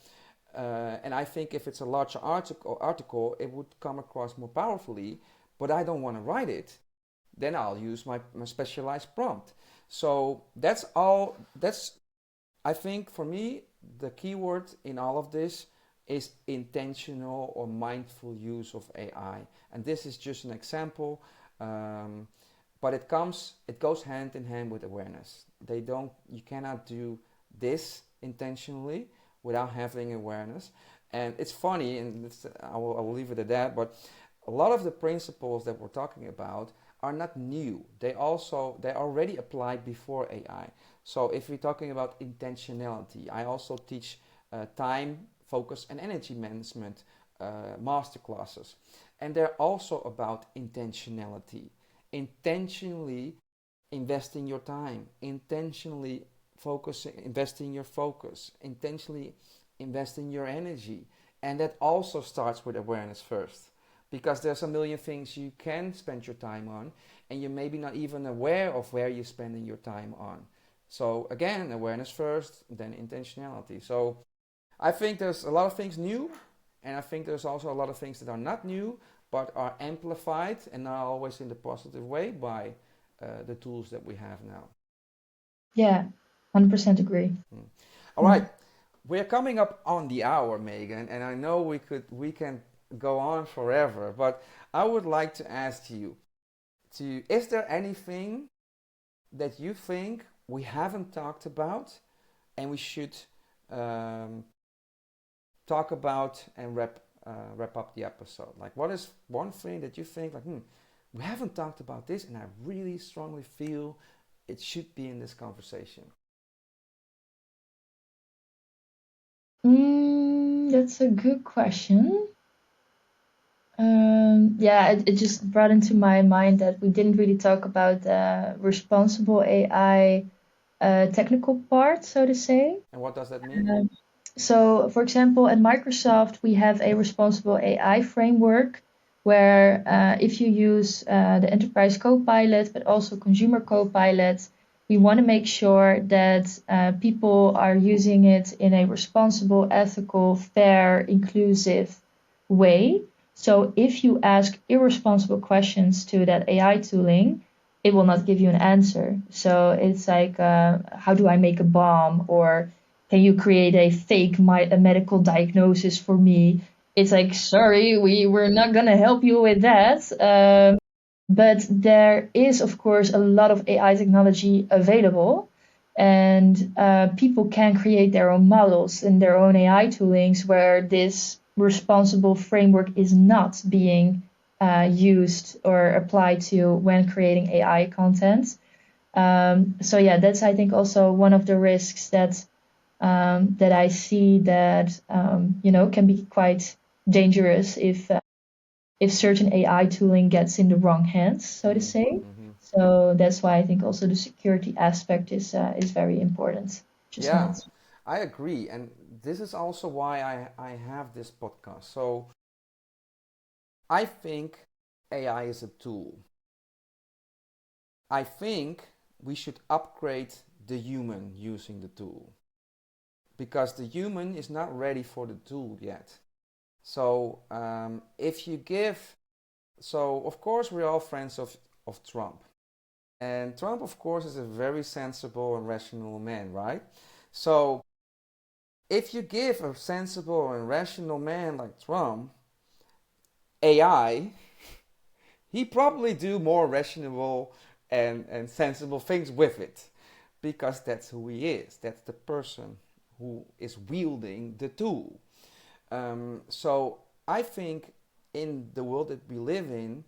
And I think if it's a larger article, it would come across more powerfully, but I don't want to write it. Then I'll use my specialized prompt. So that's all. I think for me, the keyword in all of this is intentional or mindful use of AI. And this is just an example, but it goes hand in hand with awareness. You cannot do this intentionally without having awareness. And it's funny, and I will leave it at that, but a lot of the principles that we're talking about are not new. They already applied before AI. So if we're talking about intentionality, I also teach time, focus, and energy management masterclasses. And they're also about intentionality. Intentionally investing your time, intentionally investing your focus, intentionally investing your energy. And that also starts with awareness first. Because there's a million things you can spend your time on, and you're maybe not even aware of where you're spending your time on. So again, awareness first, then intentionality. So I think there's a lot of things new, and I think there's also a lot of things that are not new, but are amplified, and not always in the positive way, by the tools that we have now. Yeah, 100% agree. All right, we're coming up on the hour, Meagan, and I know we can go on forever, but I would like to ask you, is there anything that you think we haven't talked about and we should talk about and wrap up the episode? Like, what is one thing that you think, like, we haven't talked about this, and I really strongly feel it should be in this conversation? That's a good question. It just brought into my mind that we didn't really talk about the responsible AI technical part, so to say. And what does that mean? So, for example, at Microsoft, we have a responsible AI framework where if you use the enterprise Copilot, but also consumer Copilot, we want to make sure that people are using it in a responsible, ethical, fair, inclusive way. So if you ask irresponsible questions to that AI tooling, it will not give you an answer. So it's like, how do I make a bomb? Or can you create a fake a medical diagnosis for me? It's like, sorry, we're not going to help you with that. But there is, of course, a lot of AI technology available, and people can create their own models and their own AI toolings where this responsible framework is not being used or applied to when creating AI content. So yeah, that's I think also one of the risks that I see that can be quite dangerous if certain AI tooling gets in the wrong hands, so to say. So that's why I think also the security aspect is very important. Just Yeah, wanted to. I agree. And this is also why I have this podcast. So I think AI is a tool. I think we should upgrade the human using the tool because the human is not ready for the tool yet. So if you give, so of course we're all friends of Trump. And Trump, of course, is a very sensible and rational man, right? So if you give a sensible and rational man like Trump AI, he probably do more rational and sensible things with it because that's who he is. That's the person who is wielding the tool. So I think in the world that we live in,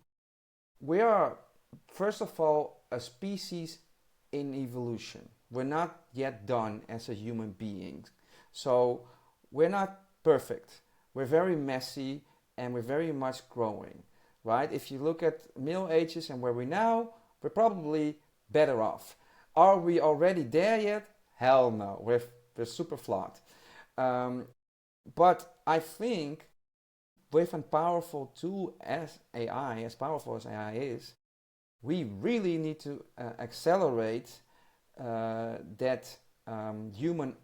we are, first of all, a species in evolution. We're not yet done as a human being. So we're not perfect. We're very messy and we're very much growing, right? If you look at Middle Ages and where we're now, we're probably better off. Are we already there yet? Hell no. We're super flawed. But I think with a powerful tool as AI, as powerful as AI is, we really need to accelerate that human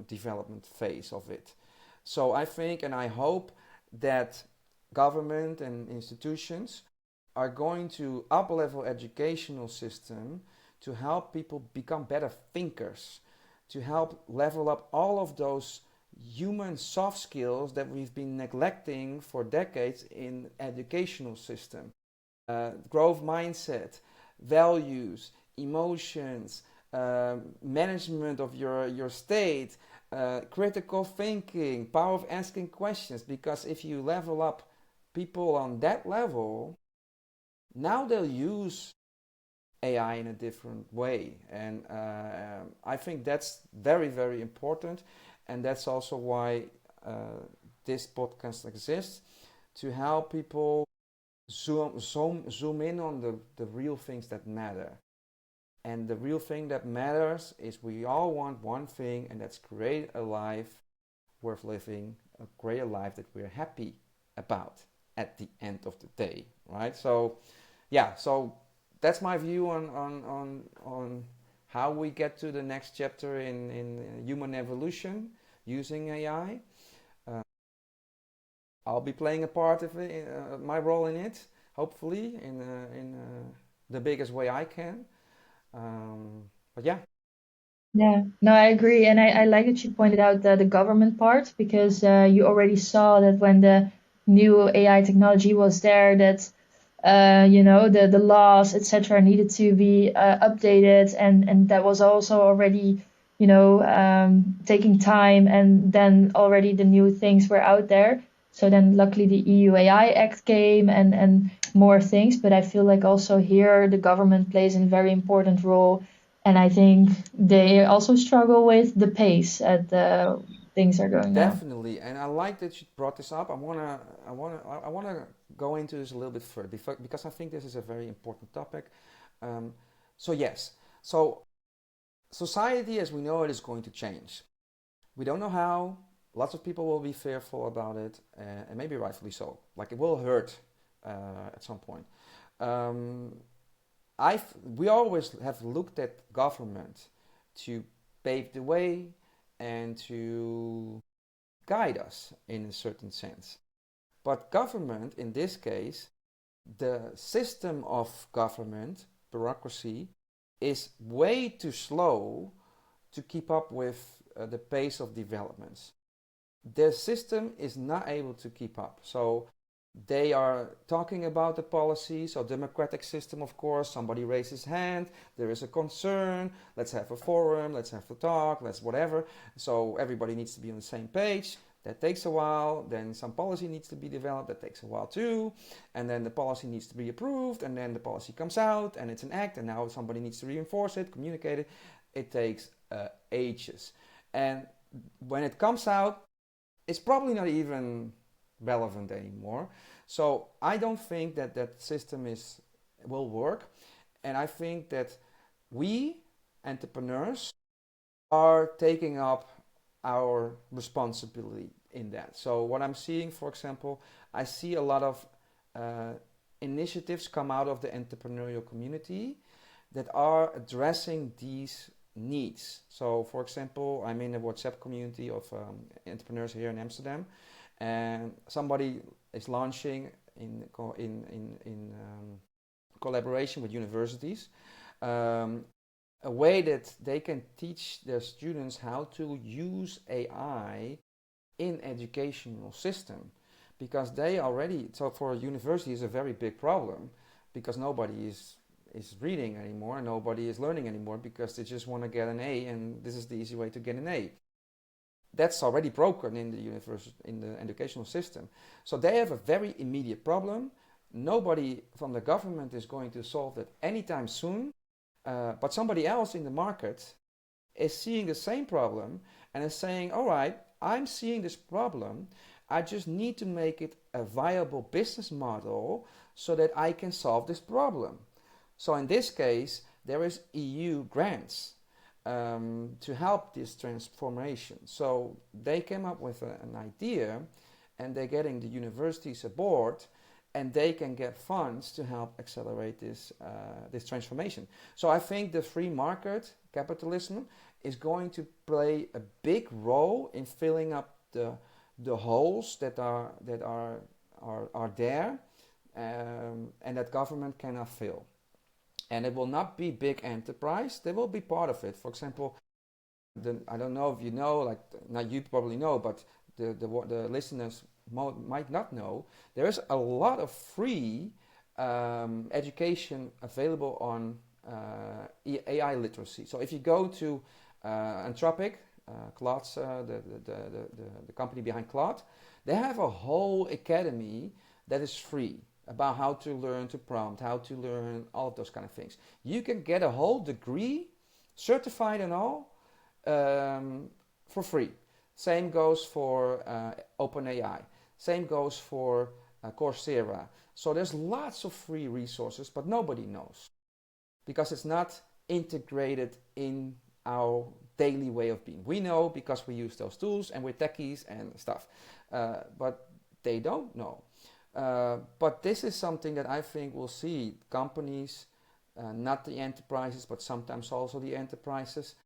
development phase of it. So I think and I hope that government and institutions are going to up-level educational system to help people become better thinkers, to help level up all of those human soft skills that we've been neglecting for decades in educational system. Growth mindset, values, emotions, management of your state, critical thinking, power of asking questions. Because if you level up people on that level, now they'll use AI in a different way. And I think that's very, very important. And that's also why this podcast exists, to help people zoom in on the real things that matter. And the real thing that matters is we all want one thing, and that's create a life worth living, create a life that we're happy about at the end of the day, right? So, yeah, so that's my view on how we get to the next chapter in human evolution using AI. I'll be playing a part of it, my role in it, hopefully in the biggest way I can. But yeah. Yeah, no, I agree. And I like that you pointed out the government part because you already saw that when the new AI technology was there, that the laws, etc., needed to be updated, and that was also already taking time, and then already the new things were out there. So then luckily the EU AI Act came and more things, but I feel like also here the government plays a very important role, and I think they also struggle with the pace at the things are going now. Definitely, and I like that you brought this up. I wanna go into this a little bit further because I think this is a very important topic. Um, so yes, so society as we know it is going to change. We don't know how. Lots of people will be fearful about it, and maybe rightfully so. Like it will hurt at some point. Um, we always have looked at government to pave the way and to guide us in a certain sense. But government, in this case, the system of government, bureaucracy, is way too slow to keep up with the pace of developments. The system is not able to keep up. So they are talking about the policy, so democratic system, of course, somebody raises hand, there is a concern, let's have a forum, let's have a talk, let's whatever. So everybody needs to be on the same page. That takes a while, then some policy needs to be developed, that takes a while too, and then the policy needs to be approved, and then the policy comes out, and it's an act, and now somebody needs to reinforce it, communicate it. It takes ages. And when it comes out, it's probably not even relevant anymore. So I don't think that that system will work. And I think that we, entrepreneurs, are taking up our responsibility in that. So what I'm seeing, for example, I see a lot of initiatives come out of the entrepreneurial community that are addressing these needs. So for example, I'm in a WhatsApp community of entrepreneurs here in Amsterdam, and somebody is launching in collaboration with universities a way that they can teach their students how to use AI in educational system, because they already, so for a university is a very big problem, because nobody is reading anymore, nobody is learning anymore, because they just want to get an A, and this is the easy way to get an A. That's already broken in the university, in the educational system. So they have a very immediate problem. Nobody from the government is going to solve that anytime soon, but somebody else in the market is seeing the same problem and is saying, all right, I'm seeing this problem, I just need to make it a viable business model so that I can solve this problem. So in this case, there is EU grants to help this transformation. So they came up with an idea, and they're getting the universities aboard, and they can get funds to help accelerate this transformation. So I think the free market capitalism is going to play a big role in filling up the holes that are there, and that government cannot fill. And it will not be big enterprise, they will be part of it. For example, I don't know if you know, like, now you probably know, but the listeners might not know, there is a lot of free education available on AI literacy. So if you go to Anthropic, Claude's, the company behind Claude, they have a whole academy that is free about how to learn to prompt, how to learn all of those kind of things. You can get a whole degree, certified and all, for free. Same goes for OpenAI. Same goes for Coursera. So there's lots of free resources, but nobody knows, because it's not integrated in our daily way of being. We know because we use those tools and we're techies and stuff, but they don't know. But this is something that I think we'll see companies, not the enterprises, but sometimes also the enterprises.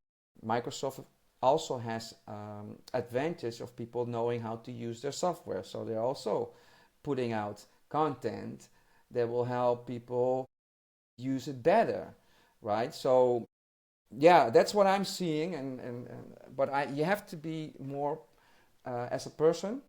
Microsoft also has advantage of people knowing how to use their software, so they're also putting out content that will help people use it better, right? So yeah, that's what I'm seeing, but you have to be more as a person.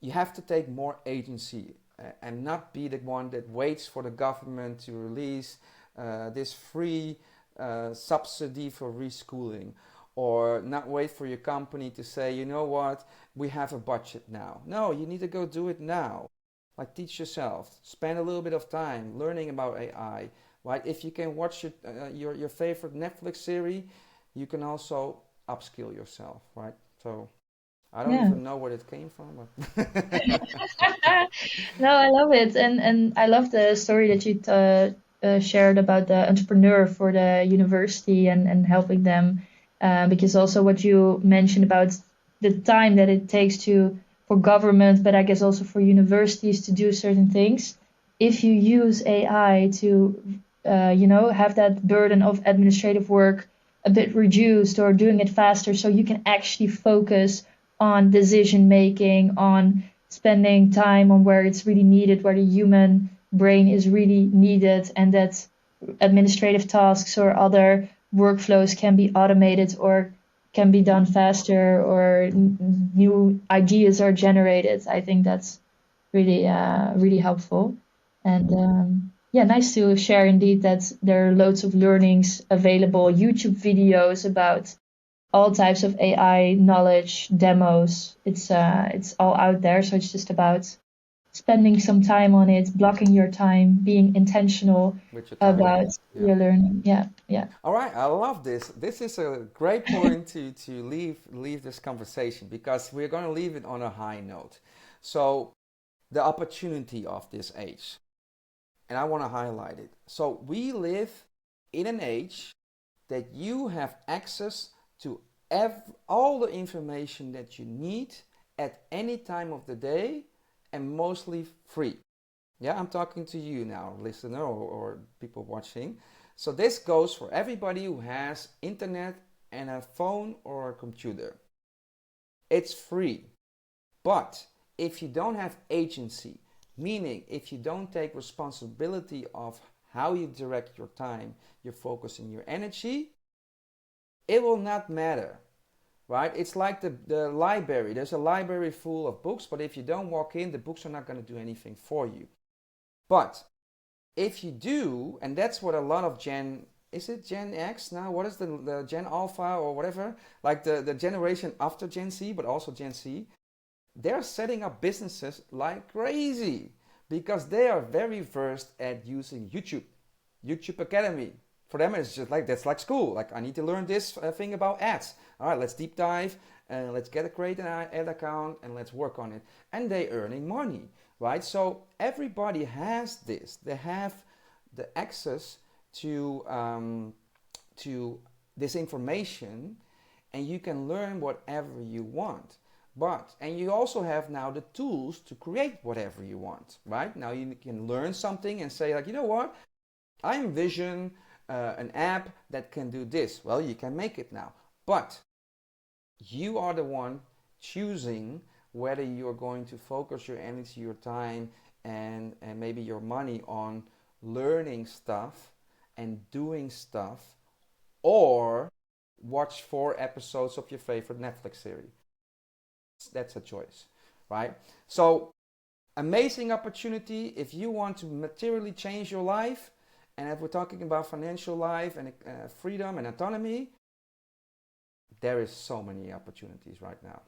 You have to take more agency and not be the one that waits for the government to release this free subsidy for reschooling, or not wait for your company to say, you know what, we have a budget now. No, you need to go do it now. Like, teach yourself, spend a little bit of time learning about AI, right? If you can watch your favorite Netflix series, you can also upskill yourself, right? So I don't even know where it came from, but No, I love it, and I love the story that you shared about the entrepreneur for the university and helping them, because also what you mentioned about the time that it takes for government, but I guess also for universities to do certain things. If you use AI to have that burden of administrative work a bit reduced or doing it faster, so you can actually focus on decision making, on spending time on where it's really needed, where the human brain is really needed, and that administrative tasks or other workflows can be automated or can be done faster, or new ideas are generated. I think that's really helpful. And nice to share indeed that there are loads of learnings available, YouTube videos about all types of AI knowledge, demos. It's all out there. So it's just about spending some time on it, blocking your time, being intentional With your time. about Yeah. your learning. Yeah. All right, I love this. This is a great point to leave this conversation, because we're going to leave it on a high note. So the opportunity of this age, and I want to highlight it. So we live in an age that you have access to all the information that you need at any time of the day, and mostly free. Yeah, I'm talking to you now, listener, or people watching. So this goes for everybody who has internet and a phone or a computer. It's free. But if you don't have agency, meaning if you don't take responsibility of how you direct your time, your focus, and your energy, it will not matter, right? It's like the library. There's a library full of books, but if you don't walk in, the books are not going to do anything for you. But if you do, and that's what a lot of is it Gen X now? What is the Gen Alpha or whatever? Like the generation after Gen Z, but also Gen Z. They're setting up businesses like crazy because they are very versed at using YouTube Academy. For them, it's just like, that's like school. Like, I need to learn this thing about ads. All right, let's deep dive and let's create an ad account and let's work on it. And they're earning money, right? So everybody has this. They have the access to this information, and you can learn whatever you want. And you also have now the tools to create whatever you want, right? Now you can learn something and say, like, you know what? I envision an app that can do this. Well, you can make it now. But you are the one choosing whether you're going to focus your energy, your time, and maybe your money on learning stuff and doing stuff, or watch 4 episodes of your favorite Netflix series. That's a choice, right? So amazing opportunity if you want to materially change your life. And if we're talking about financial life and freedom and autonomy, there is so many opportunities right now.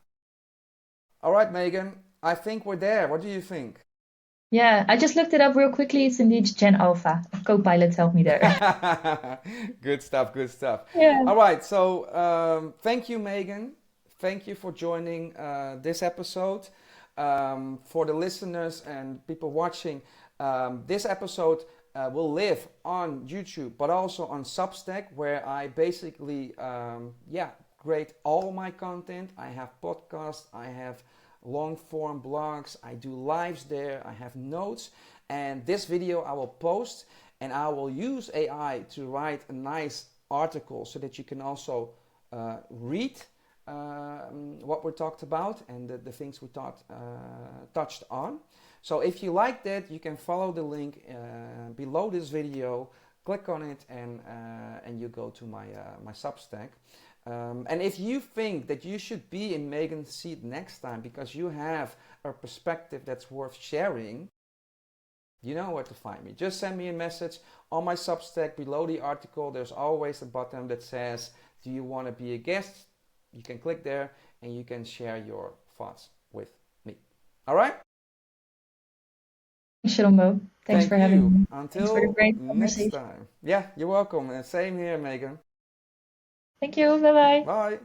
All right, Meagan, I think we're there. What do you think? Yeah, I just looked it up real quickly. It's indeed Gen Alpha. Copilot helped me there. Good stuff, good stuff. Yeah. All right, so thank you, Meagan. Thank you for joining this episode. For the listeners and people watching, this episode will live on YouTube, but also on Substack, where I basically create all my content. I have podcasts, I have long form blogs, I do lives there, I have notes, and this video I will post, and I will use AI to write a nice article so that you can also read what we talked about and the things we touched on. So if you like that, you can follow the link below this video, click on it, and you go to my Substack. And if you think that you should be in Meagan's seat next time because you have a perspective that's worth sharing, you know where to find me. Just send me a message on my Substack. Below the article, there's always a button that says, do you want to be a guest? You can click there and you can share your thoughts with me. All right? Shorombo, thanks for having me. Until Thanks for the great next conversation. time. Yeah, you're welcome. And same here, Meagan. Thank you. Bye-bye. Bye.